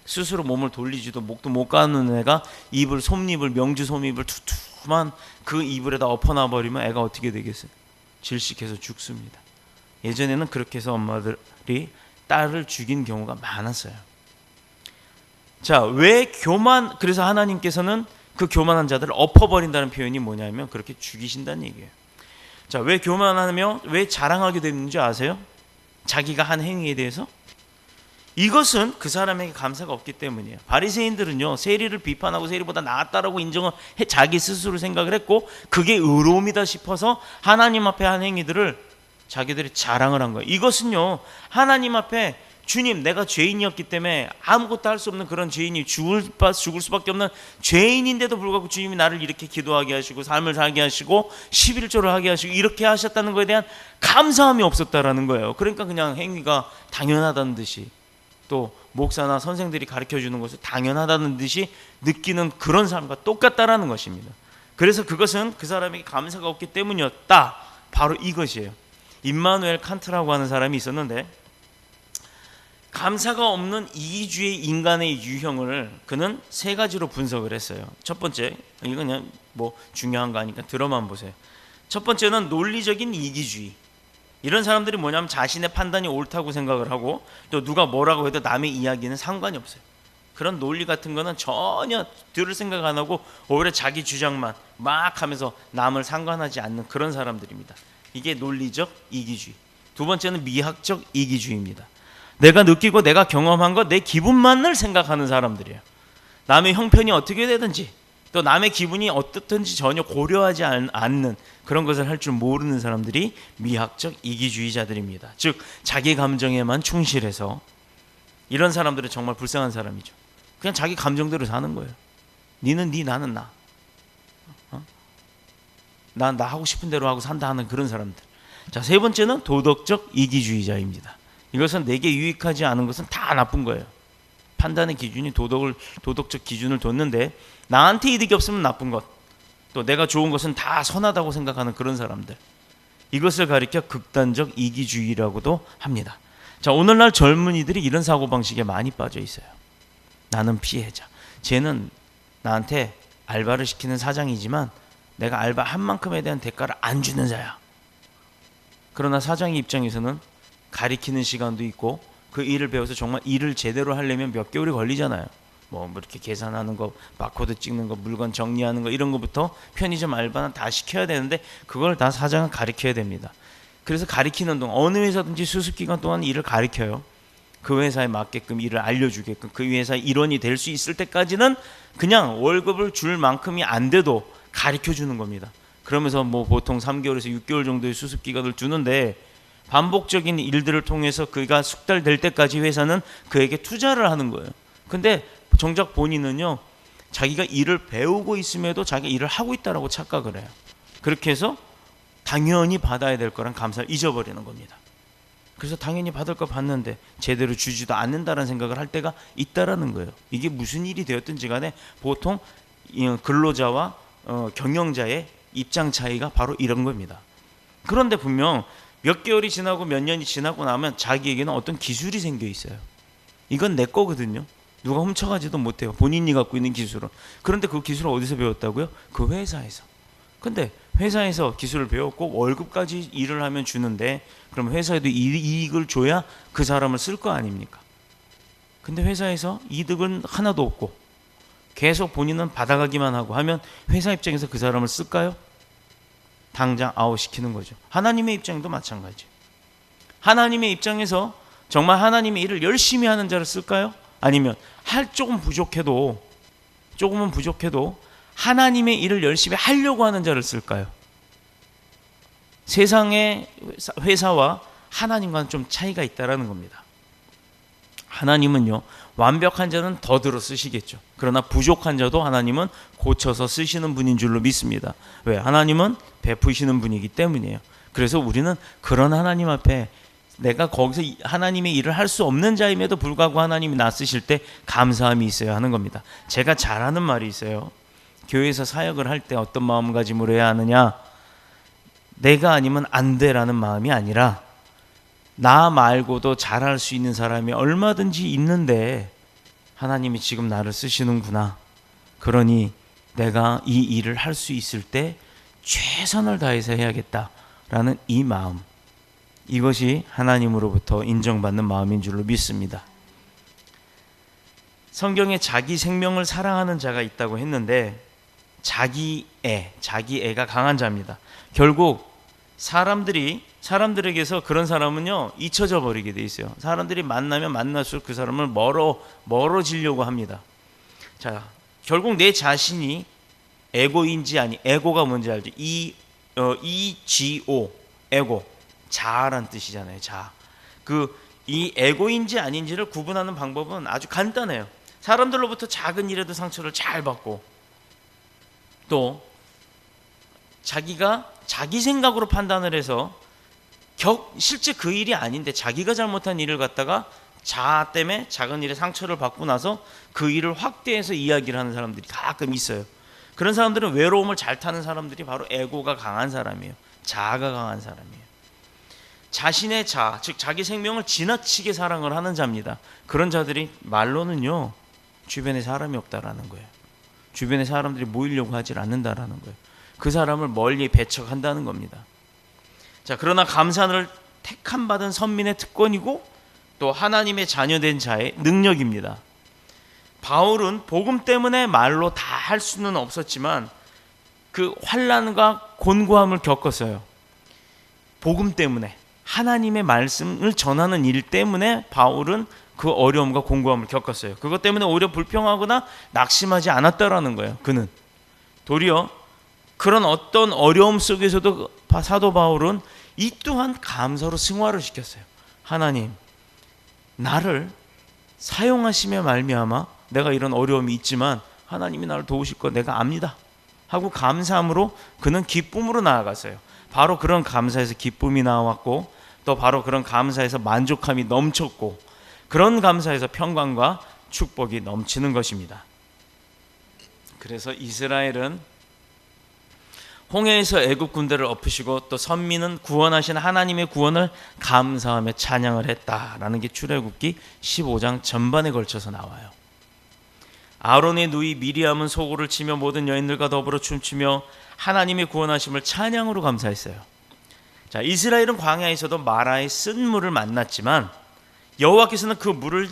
스스로 몸을 돌리지도 목도 못 가는 애가 이불 솜잎을 명주 솜잎을 두툼한 그 이불에다 엎어놔버리면 애가 어떻게 되겠어요? 질식해서 죽습니다. 예전에는 그렇게 해서 엄마들이 딸을 죽인 경우가 많았어요. 자, 그래서 하나님께서는 그 교만한 자들을 엎어버린다는 표현이 뭐냐면 그렇게 죽이신다는 얘기예요. 자, 왜 교만하며 왜 자랑하게 되는지 아세요? 자기가 한 행위에 대해서? 이것은 그 사람에게 감사가 없기 때문이에요. 바리새인들은요, 세리를 비판하고 세리보다 낫다라고 인정을 자기 스스로 생각을 했고 그게 의로움이다 싶어서 하나님 앞에 한 행위들을 자기들이 자랑을 한 거예요. 이것은요, 하나님 앞에 주님, 내가 죄인이었기 때문에 아무것도 할 수 없는 그런 죄인이 죽을 수밖에 없는 죄인인데도 불구하고 주님이 나를 이렇게 기도하게 하시고 삶을 살게 하시고 11조를 하게 하시고 이렇게 하셨다는 것에 대한 감사함이 없었다라는 거예요. 그러니까 그냥 행위가 당연하다는 듯이 또 목사나 선생들이 가르쳐주는 것을 당연하다는 듯이 느끼는 그런 삶과 똑같다라는 것입니다. 그래서 그것은 그 사람에게 감사가 없기 때문이었다. 바로 이것이에요. 임마누엘 칸트라고 하는 사람이 있었는데 감사가 없는 이기주의 인간의 유형을 그는 세 가지로 분석을 했어요. 첫 번째, 이건 그냥 뭐 중요한 거 아니까 들어만 보세요. 첫 번째는 논리적인 이기주의. 이런 사람들이 뭐냐면 자신의 판단이 옳다고 생각을 하고 또 누가 뭐라고 해도 남의 이야기는 상관이 없어요. 그런 논리 같은 거는 전혀 들을 생각 안 하고 오히려 자기 주장만 막 하면서 남을 상관하지 않는 그런 사람들입니다. 이게 논리적 이기주의. 두 번째는 미학적 이기주의입니다. 내가 느끼고 내가 경험한 것, 내 기분만을 생각하는 사람들이에요. 남의 형편이 어떻게 되든지 또 남의 기분이 어떻든지 전혀 고려하지 않는 그런 것을 할 줄 모르는 사람들이 미학적 이기주의자들입니다. 즉 자기 감정에만 충실해서 이런 사람들은 정말 불쌍한 사람이죠. 그냥 자기 감정대로 사는 거예요. 니는 니, 나는 나. 나 하고 싶은 대로 하고 산다 하는 그런 사람들. 자, 세 번째는 도덕적 이기주의자입니다. 이것은 내게 유익하지 않은 것은 다 나쁜 거예요. 판단의 기준이 도덕적 기준을 뒀는데 나한테 이득이 없으면 나쁜 것, 또 내가 좋은 것은 다 선하다고 생각하는 그런 사람들. 이것을 가리켜 극단적 이기주의라고도 합니다. 자, 오늘날 젊은이들이 이런 사고방식에 많이 빠져 있어요. 나는 피해자. 쟤는 나한테 알바를 시키는 사장이지만 내가 알바 한 만큼에 대한 대가를 안 주는 자야. 그러나 사장의 입장에서는 가리키는 시간도 있고 그 일을 배워서 정말 일을 제대로 하려면 몇 개월이 걸리잖아요. 뭐 이렇게 계산하는 거, 바코드 찍는 거, 물건 정리하는 거 이런 거부터 편의점 알바는 다 시켜야 되는데 그걸 다 사장은 가리켜야 됩니다. 그래서 가리키는 동안 어느 회사든지 수습 기간 동안 일을 가리켜요. 그 회사에 맞게끔 일을 알려주게끔 그 회사의 일원이 될 수 있을 때까지는 그냥 월급을 줄 만큼이 안 돼도 가르쳐 주는 겁니다. 그러면서 뭐 보통 3개월에서 6개월 정도의 수습 기간을 두는데 반복적인 일들을 통해서 그가 숙달될 때까지 회사는 그에게 투자를 하는 거예요. 근데 정작 본인은요, 자기가 일을 배우고 있음에도 자기가 일을 하고 있다라고 착각을 해요. 그렇게 해서 당연히 받아야 될 거란 감사를 잊어버리는 겁니다. 그래서 당연히 받을 거 받는데 제대로 주지도 않는다는 생각을 할 때가 있다라는 거예요. 이게 무슨 일이 되었든지 간에 보통 근로자와 경영자의 입장 차이가 바로 이런 겁니다. 그런데 분명 몇 개월이 지나고 몇 년이 지나고 나면 자기에게는 어떤 기술이 생겨 있어요. 이건 내 거거든요. 누가 훔쳐가지도 못해요. 본인이 갖고 있는 기술은. 그런데 그 기술을 어디서 배웠다고요? 그 회사에서. 근데 회사에서 기술을 배웠고 월급까지 일을 하면 주는데 그럼 회사에도 이익을 줘야 그 사람을 쓸 거 아닙니까? 근데 회사에서 이득은 하나도 없고 계속 본인은 받아가기만 하고 하면 회사 입장에서 그 사람을 쓸까요? 당장 아웃시키는 거죠. 하나님의 입장도 마찬가지예요. 하나님의 입장에서 정말 하나님의 일을 열심히 하는 자를 쓸까요? 아니면 조금은 부족해도 하나님의 일을 열심히 하려고 하는 자를 쓸까요? 세상의 회사와 하나님과는 좀 차이가 있다라는 겁니다. 하나님은요, 완벽한 자는 더 들어 쓰시겠죠. 그러나 부족한 자도 하나님은 고쳐서 쓰시는 분인 줄로 믿습니다. 왜? 하나님은 베푸시는 분이기 때문이에요. 그래서 우리는 그런 하나님 앞에 내가 거기서 하나님의 일을 할 수 없는 자임에도 불구하고 하나님이 나 쓰실 때 감사함이 있어야 하는 겁니다. 제가 잘 하는 말이 있어요. 교회에서 사역을 할 때 어떤 마음가짐으로 해야 하느냐? 내가 아니면 안 돼라는 마음이 아니라 나 말고도 잘할 수 있는 사람이 얼마든지 있는데 하나님이 지금 나를 쓰시는구나. 그러니 내가 이 일을 할 수 있을 때 최선을 다해서 해야겠다라는 이 마음, 이것이 하나님으로부터 인정받는 마음인 줄로 믿습니다. 성경에 자기 생명을 사랑하는 자가 있다고 했는데 자기애가 강한 자입니다. 결국 사람들에게서 그런 사람은요 잊혀져 버리게 돼 있어요. 사람들이 만나면 만날수록 그 사람을 멀어지려고 합니다. 자, 결국 내 자신이 에고인지 에고가 뭔지 알죠? EGO, 에고, 자아란 뜻이잖아요. 자아. 이 에고인지 아닌지를 구분하는 방법은 아주 간단해요. 사람들로부터 작은 일에도 상처를 잘 받고 또 자기가 자기 생각으로 판단을 해서 실제 그 일이 아닌데 자기가 잘못한 일을 갖다가 자아 때문에 작은 일에 상처를 받고 나서 그 일을 확대해서 이야기를 하는 사람들이 가끔 있어요. 그런 사람들은 외로움을 잘 타는 사람들이 바로 에고가 강한 사람이에요. 자아가 강한 사람이에요. 자신의 자아, 즉 자기 생명을 지나치게 사랑을 하는 자입니다. 그런 자들이 말로는요 주변에 사람이 없다라는 거예요. 주변에 사람들이 모이려고 하질 않는다라는 거예요. 그 사람을 멀리 배척한다는 겁니다. 자, 그러나 감사를 택함 받은 선민의 특권이고 또 하나님의 자녀된 자의 능력입니다. 바울은 복음 때문에 말로 다 할 수는 없었지만 그 환난과 곤고함을 겪었어요. 복음 때문에 하나님의 말씀을 전하는 일 때문에 바울은 그 어려움과 곤고함을 겪었어요. 그것 때문에 오히려 불평하거나 낙심하지 않았다라는 거예요. 그는 도리어 그런 어떤 어려움 속에서도 사도 바울은 이 또한 감사로 승화를 시켰어요. 하나님, 나를 사용하시며 말미암아 내가 이런 어려움이 있지만 하나님이 나를 도우실 거 내가 압니다 하고 감사함으로 그는 기쁨으로 나아갔어요. 바로 그런 감사에서 기쁨이 나왔고 또 바로 그런 감사에서 만족함이 넘쳤고 그런 감사에서 평강과 축복이 넘치는 것입니다. 그래서 이스라엘은 홍해에서 애굽 군대를 엎으시고 또 선민은 구원하신 하나님의 구원을 감사하며 찬양을 했다라는 게 출애굽기 15장 전반에 걸쳐서 나와요. 아론의 누이 미리암은 소고를 치며 모든 여인들과 더불어 춤추며 하나님의 구원하심을 찬양으로 감사했어요. 자, 이스라엘은 광야에서도 마라의 쓴 물을 만났지만 여호와께서는 그 물을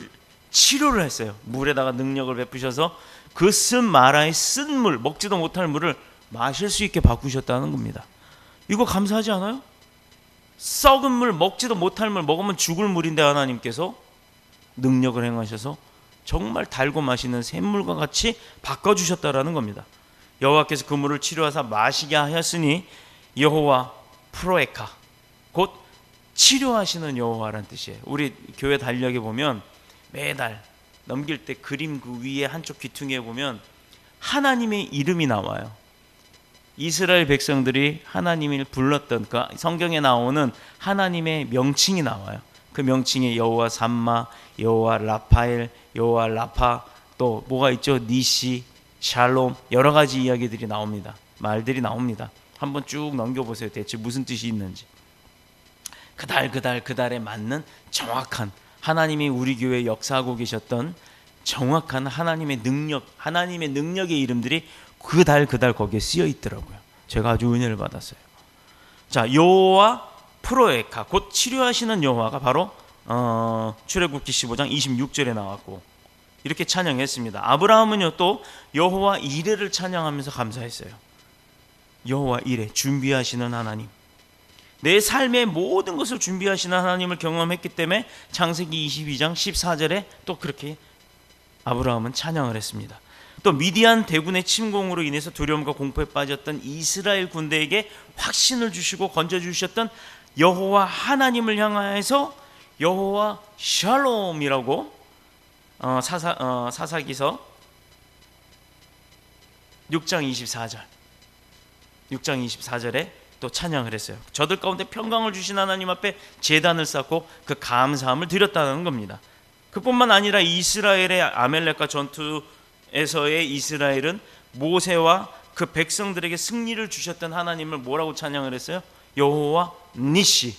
치료를 했어요. 물에다가 능력을 베푸셔서 그 쓴 마라의 쓴 물, 먹지도 못할 물을 마실 수 있게 바꾸셨다는 겁니다. 이거 감사하지 않아요? 썩은 물, 먹지도 못할 물, 먹으면 죽을 물인데 하나님께서 능력을 행하셔서 정말 달고 마시는 샘물과 같이 바꿔주셨다라는 겁니다. 여호와께서 그 물을 치료하사 마시게 하였으니 여호와 프로에카, 곧 치료하시는 여호와란 뜻이에요. 우리 교회 달력에 보면 매달 넘길 때 그림 그 위에 한쪽 귀퉁이에 보면 하나님의 이름이 나와요. 이스라엘 백성들이 하나님을 불렀던 그 성경에 나오는 하나님의 명칭이 나와요. 그 명칭에 여호와 삼마, 여호와 라파엘, 여호와 라파, 또 뭐가 있죠? 니시, 샬롬, 여러 가지 이야기들이 나옵니다. 말들이 나옵니다. 한번 쭉 넘겨보세요. 대체 무슨 뜻이 있는지. 그달에 맞는 정확한, 하나님이 우리 교회에 역사하고 계셨던 정확한 하나님의 능력의 이름들이 그달 거기에 쓰여 있더라고요. 제가 아주 은혜를 받았어요. 자, 여호와 프로에카, 곧 치료하시는 여호와가 바로 출애굽기 15장 26절에 나왔고, 이렇게 찬양했습니다. 아브라함은요 또 여호와 이레를 찬양하면서 감사했어요. 여호와 이레, 준비하시는 하나님, 내 삶의 모든 것을 준비하시는 하나님을 경험했기 때문에 창세기 22장 14절에 또 그렇게 아브라함은 찬양을 했습니다. 또 미디안 대군의 침공으로 인해서 두려움과 공포에 빠졌던 이스라엘 군대에게 확신을 주시고 건져주셨던 여호와 하나님을 향하여서 여호와 샬롬이라고 사사기서 6장 24절에 또 찬양을 했어요. 저들 가운데 평강을 주신 하나님 앞에 제단을 쌓고 그 감사함을 드렸다는 겁니다. 그뿐만 아니라 이스라엘의 아멜렉과 전투에서의 이스라엘은 모세와 그 백성들에게 승리를 주셨던 하나님을 뭐라고 찬양을 했어요? 여호와 니시.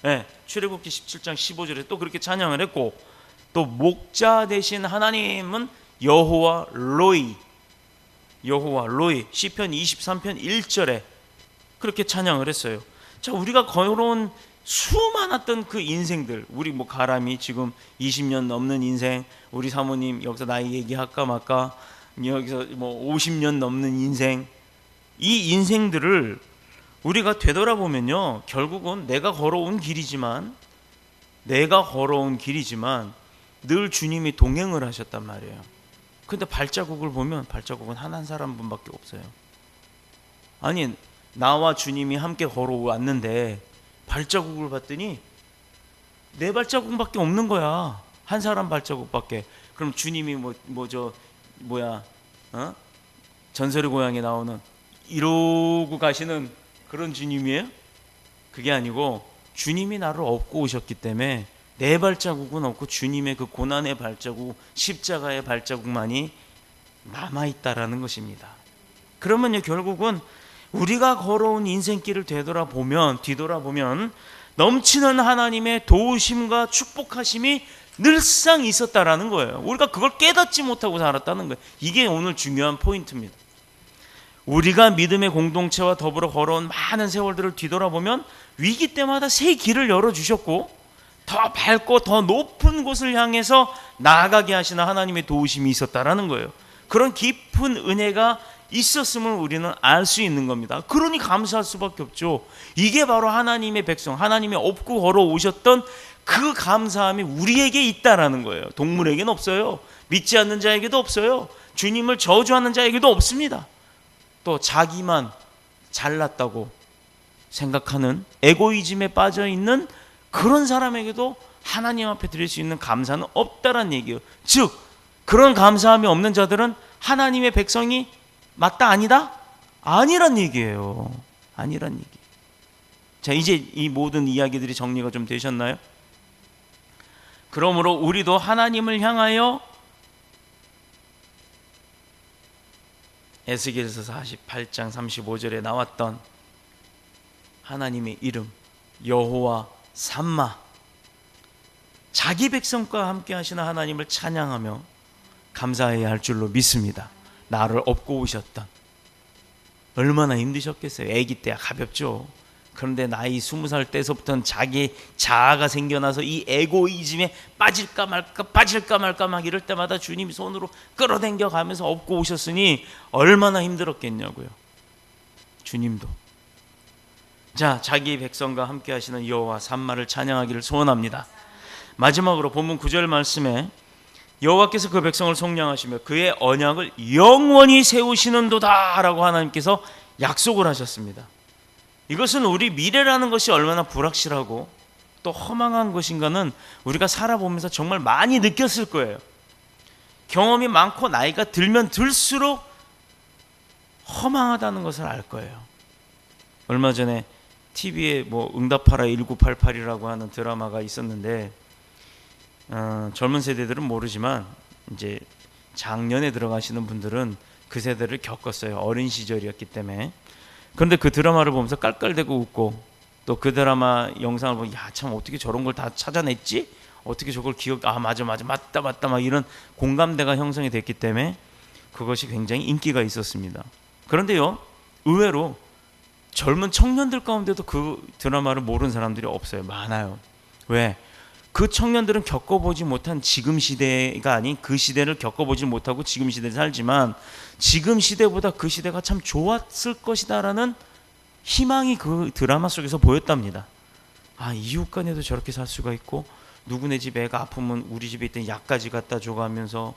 네, 출애굽기 17장 15절에 또 그렇게 찬양을 했고, 또 목자 되신 하나님은 여호와 로이, 시편 23편 1절에 그렇게 찬양을 했어요. 자, 우리가 걸어온 수많았던 그 인생들, 우리 뭐 가람이 지금 20년 넘는 인생, 우리 사모님 여기서 나이 얘기할까 말까, 여기서 뭐 50년 넘는 인생, 이 인생들을 우리가 되돌아보면요, 결국은 내가 걸어온 길이지만 늘 주님이 동행을 하셨단 말이에요. 근데 발자국을 보면 발자국은 한 사람분밖에 없어요. 아니, 나와 주님이 함께 걸어왔는데 발자국을 봤더니 내 발자국밖에 없는 거야. 한 사람 발자국밖에. 그럼 주님이 전설의 고향에 나오는 이러고 가시는 그런 주님이에요? 그게 아니고 주님이 나를 업고 오셨기 때문에 내 발자국은 없고 주님의 그 고난의 발자국, 십자가의 발자국만이 남아있다라는 것입니다. 그러면요, 결국은 우리가 걸어온 인생길을 뒤돌아보면 넘치는 하나님의 도우심과 축복하심이 늘상 있었다라는 거예요. 우리가 그걸 깨닫지 못하고 살았다는 거예요. 이게 오늘 중요한 포인트입니다. 우리가 믿음의 공동체와 더불어 걸어온 많은 세월들을 뒤돌아보면 위기 때마다 새 길을 열어주셨고, 더 밝고 더 높은 곳을 향해서 나아가게 하시는 하나님의 도우심이 있었다라는 거예요. 그런 깊은 은혜가 있었음을 우리는 알 수 있는 겁니다. 그러니 감사할 수밖에 없죠. 이게 바로 하나님의 백성, 하나님의 업고 걸어오셨던 그 감사함이 우리에게 있다라는 거예요. 동물에게는 없어요. 믿지 않는 자에게도 없어요. 주님을 저주하는 자에게도 없습니다. 또 자기만 잘났다고 생각하는 에고이즘에 빠져있는 그런 사람에게도 하나님 앞에 드릴 수 있는 감사는 없다라는 얘기예요. 즉, 그런 감사함이 없는 자들은 하나님의 백성이 맞다 아니다? 아니란 얘기예요. 아니란 얘기. 자, 이제 이 모든 이야기들이 정리가 좀 되셨나요? 그러므로 우리도 하나님을 향하여 에스겔서 48장 35절에 나왔던 하나님의 이름 여호와 삼마, 자기 백성과 함께 하시는 하나님을 찬양하며 감사해야 할 줄로 믿습니다. 나를 업고 오셨던, 얼마나 힘드셨겠어요. 아기 때야 가볍죠. 그런데 나이 20살 때서부터는 자기 자아가 생겨나서 이 에고이즘에 빠질까 말까 막 이럴 때마다 주님이 손으로 끌어당겨 가면서 업고 오셨으니 얼마나 힘들었겠냐고요. 주님도. 자, 자기 백성과 함께 하시는 여호와 산마를 찬양하기를 소원합니다. 마지막으로 본문 9절 말씀에 여호와께서 그 백성을 속량하시며 그의 언약을 영원히 세우시는도다 라고 하나님께서 약속을 하셨습니다. 이것은 우리 미래라는 것이 얼마나 불확실하고 또 허망한 것인가는 우리가 살아보면서 정말 많이 느꼈을 거예요. 경험이 많고 나이가 들면 들수록 허망하다는 것을 알 거예요. 얼마 전에 TV에 응답하라 1988이라고 하는 드라마가 있었는데 젊은 세대들은 모르지만 이제 작년에 들어가시는 분들은 그 세대를 겪었어요. 어린 시절이었기 때문에. 그런데 그 드라마를 보면서 깔깔대고 웃고 또 그 드라마 영상을 보면 야, 참 어떻게 저런 걸 다 찾아냈지? 어떻게 저걸 맞아 맞다 막 이런 공감대가 형성이 됐기 때문에 그것이 굉장히 인기가 있었습니다. 그런데요, 의외로 젊은 청년들 가운데도 그 드라마를 모르는 사람들이 없어요. 많아요. 왜? 그 청년들은 겪어보지 못한 지금 시대가 아닌 그 시대를 겪어보지 못하고 지금 시대를 살지만 지금 시대보다 그 시대가 참 좋았을 것이다라는 희망이 그 드라마 속에서 보였답니다. 아, 이웃 간에도 저렇게 살 수가 있고 누구네 집 애가 아프면 우리 집에 있던 약까지 갖다 줘가면서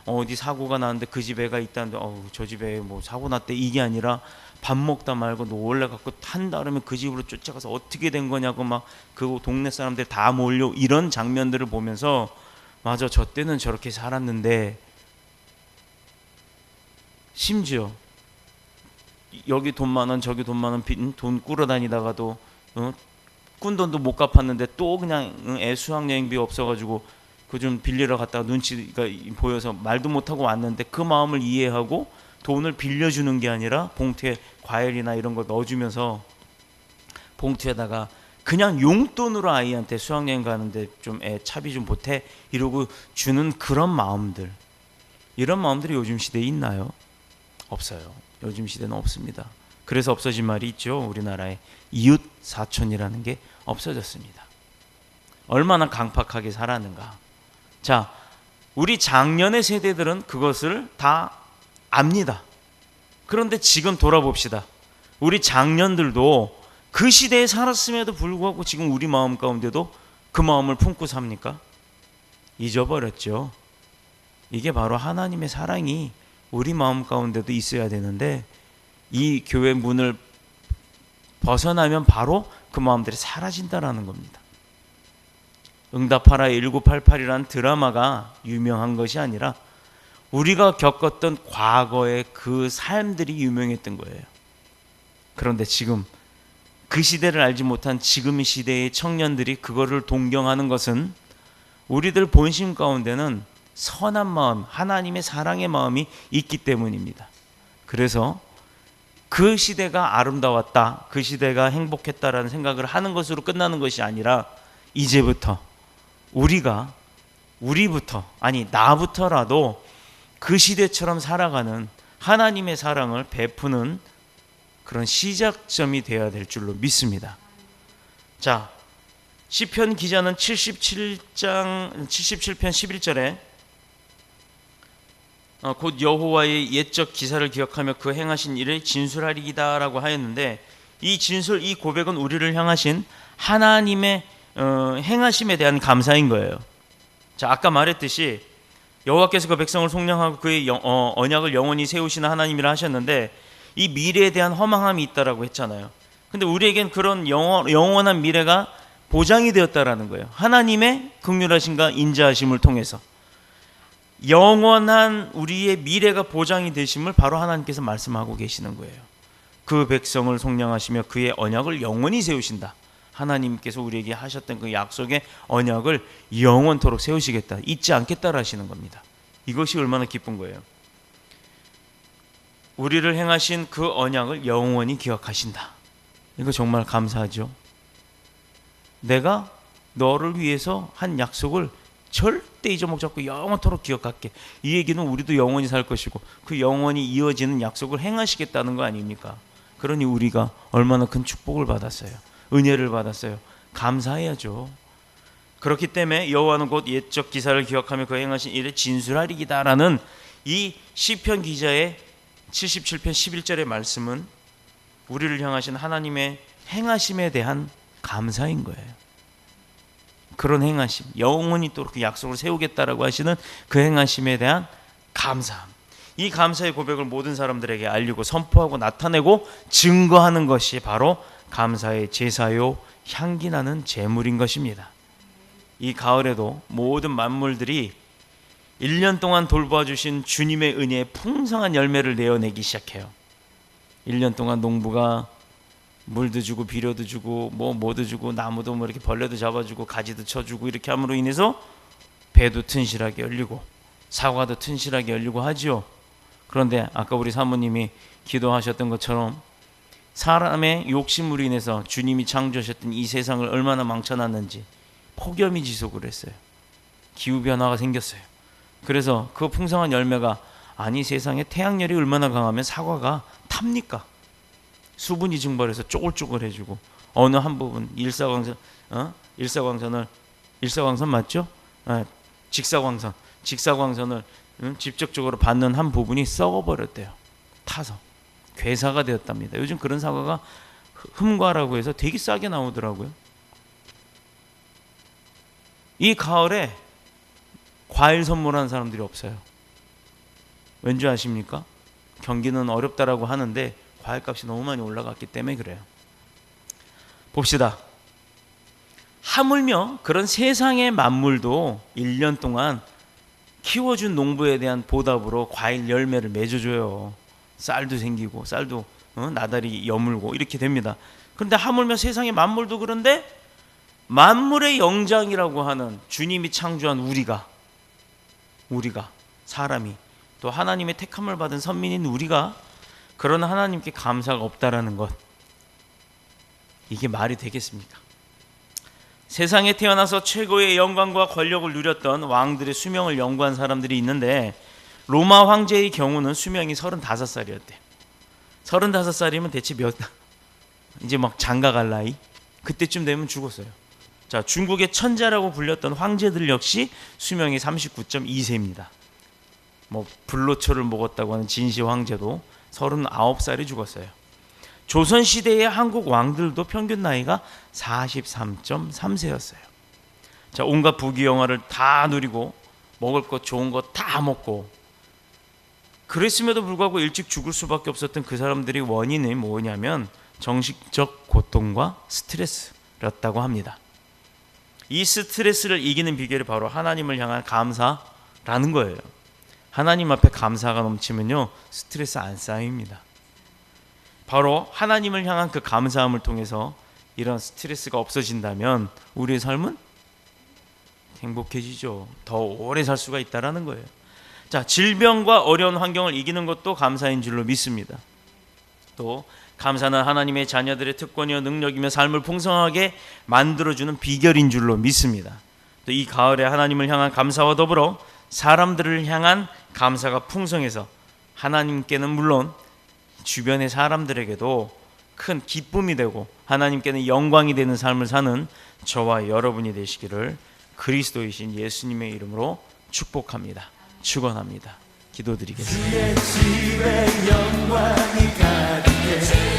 어디 사고가 나는데 그 집 애가 있다는데 저 집에 사고 났대 이게 아니라 밥 먹다 말고 놀래갖고 한 달이면 그 집으로 쫓아가서 어떻게 된 거냐고 막 그 동네 사람들 다 몰려 이런 장면들을 보면서 맞아 저 때는 저렇게 살았는데 심지어 여기 돈 많은 저기 돈 많은 돈 꾸러 다니다가도 꾼 돈도 못 갚았는데 또 그냥 애 수학여행비 없어가지고 그 좀 빌리러 갔다가 눈치가 보여서 말도 못하고 왔는데 그 마음을 이해하고 돈을 빌려주는 게 아니라 봉투에 과일이나 이런 걸 넣어주면서 봉투에다가 그냥 용돈으로 아이한테 수학여행 가는데 좀 애 차비 좀 보태 이러고 주는 그런 마음들, 이런 마음들이 요즘 시대에 있나요? 없어요. 요즘 시대는 없습니다. 그래서 없어진 말이 있죠. 우리나라에 이웃 사촌이라는 게 없어졌습니다. 얼마나 강팍하게 살았는가. 자, 우리 작년의 세대들은 그것을 다 압니다. 그런데 지금 돌아봅시다. 우리 작년들도 그 시대에 살았음에도 불구하고 지금 우리 마음 가운데도 그 마음을 품고 삽니까? 잊어버렸죠. 이게 바로 하나님의 사랑이 우리 마음 가운데도 있어야 되는데 이 교회 문을 벗어나면 바로 그 마음들이 사라진다라는 겁니다. 응답하라 1988이라는 드라마가 유명한 것이 아니라 우리가 겪었던 과거의 그 삶들이 유명했던 거예요. 그런데 지금 그 시대를 알지 못한 지금 시대의 청년들이 그거를 동경하는 것은 우리들 본심 가운데는 선한 마음, 하나님의 사랑의 마음이 있기 때문입니다. 그래서 그 시대가 아름다웠다, 그 시대가 행복했다라는 생각을 하는 것으로 끝나는 것이 아니라 이제부터 나부터라도 그 시대처럼 살아가는 하나님의 사랑을 베푸는 그런 시작점이 되어야 될 줄로 믿습니다. 자, 시편 기자는 77편 11절에 곧 여호와의 옛적 기사를 기억하며 그 행하신 일을 진술하리이다라고 하였는데 이 진술, 이 고백은 우리를 향하신 하나님의 행하심에 대한 감사인 거예요. 자, 아까 말했듯이 여호와께서 그 백성을 속량하고 그의 언약을 영원히 세우시는 하나님이라 하셨는데 이 미래에 대한 허망함이 있다라고 했잖아요. 근데 우리에겐 그런 영원한 미래가 보장이 되었다라는 거예요. 하나님의 긍휼하심과 인자하심을 통해서 영원한 우리의 미래가 보장이 되심을 바로 하나님께서 말씀하고 계시는 거예요. 그 백성을 속량하시며 그의 언약을 영원히 세우신다. 하나님께서 우리에게 하셨던 그 약속의 언약을 영원토록 세우시겠다, 잊지 않겠다 하시는 겁니다. 이것이 얼마나 기쁜 거예요. 우리를 행하신 그 언약을 영원히 기억하신다. 이거 정말 감사하죠. 내가 너를 위해서 한 약속을 절대 잊어먹지 않고 영원토록 기억할게. 이 얘기는 우리도 영원히 살 것이고 그 영원히 이어지는 약속을 행하시겠다는 거 아닙니까? 그러니 우리가 얼마나 큰 축복을 받았어요. 은혜를 받았어요. 감사해야죠. 그렇기 때문에 여호와는 곧 옛적 기사를 기억하며 그 행하신 일에 진술하리이다라는 이 시편 기자의 77편 11절의 말씀은 우리를 향하신 하나님의 행하심에 대한 감사인 거예요. 그런 행하심, 영원히 또 그 약속을 세우겠다라고 하시는 그 행하심에 대한 감사함. 이 감사의 고백을 모든 사람들에게 알리고 선포하고 나타내고 증거하는 것이 바로 감사의 제사요 향기나는 제물인 것입니다. 이 가을에도 모든 만물들이 1년 동안 돌봐주신 주님의 은혜에 풍성한 열매를 내어내기 시작해요. 1년 동안 농부가 물도 주고 비료도 주고 뭐도 주고 나무도 이렇게 벌레도 잡아주고 가지도 쳐주고 이렇게 함으로 인해서 배도 튼실하게 열리고 사과도 튼실하게 열리고 하지요. 그런데 아까 우리 사모님이 기도하셨던 것처럼 사람의 욕심으로 인해서 주님이 창조하셨던 이 세상을 얼마나 망쳐놨는지 폭염이 지속을 했어요. 기후변화가 생겼어요. 그래서 그 풍성한 열매가 아니 세상에 태양열이 얼마나 강하면 사과가 탑니까? 수분이 증발해서 쪼글쪼글해지고 어느 한 부분 일사광선 맞죠? 직사광선을 직접적으로 받는 한 부분이 썩어버렸대요. 타서 괴사가 되었답니다. 요즘 그런 사과가 흠과라고 해서 되게 싸게 나오더라고요. 이 가을에 과일 선물하는 사람들이 없어요. 왠지 아십니까? 경기는 어렵다라고 하는데 과일값이 너무 많이 올라갔기 때문에 그래요. 봅시다. 하물며 그런 세상의 만물도 1년 동안 키워준 농부에 대한 보답으로 과일 열매를 맺어줘요. 쌀도 생기고 쌀도 나달이 여물고 이렇게 됩니다. 그런데 하물며 세상의 만물도 그런데 만물의 영장이라고 하는 주님이 창조한 우리가 사람이 또 하나님의 택함을 받은 선민인 우리가 그런 하나님께 감사가 없다라는 것, 이게 말이 되겠습니까? 세상에 태어나서 최고의 영광과 권력을 누렸던 왕들의 수명을 연구한 사람들이 있는데 로마 황제의 경우는 수명이 35살이었대요. 35살이면 대체 이제 막 장가갈 나이? 그때쯤 되면 죽었어요. 자, 중국의 천자라고 불렸던 황제들 역시 수명이 39.2세입니다. 불로초를 먹었다고 하는 진시 황제도 39살에 죽었어요. 조선시대의 한국 왕들도 평균 나이가 43.3세였어요. 자, 온갖 부귀영화를 다 누리고 먹을 것 좋은 거 다 먹고 그랬음에도 불구하고 일찍 죽을 수밖에 없었던 그 사람들의 원인이 뭐냐면 정신적 고통과 스트레스였다고 합니다. 이 스트레스를 이기는 비결이 바로 하나님을 향한 감사라는 거예요. 하나님 앞에 감사가 넘치면요 스트레스 안 쌓입니다. 바로 하나님을 향한 그 감사함을 통해서 이런 스트레스가 없어진다면 우리의 삶은 행복해지죠. 더 오래 살 수가 있다라는 거예요. 자, 질병과 어려운 환경을 이기는 것도 감사인 줄로 믿습니다. 또 감사는 하나님의 자녀들의 특권이요 능력이며 삶을 풍성하게 만들어주는 비결인 줄로 믿습니다. 또 이 가을에 하나님을 향한 감사와 더불어 사람들을 향한 감사가 풍성해서 하나님께는 물론 주변의 사람들에게도 큰 기쁨이 되고 하나님께는 영광이 되는 삶을 사는 저와 여러분이 되시기를 그리스도이신 예수님의 이름으로 축복합니다. 축원합니다. 기도드리겠습니다. 주의 집에 영광이 가득해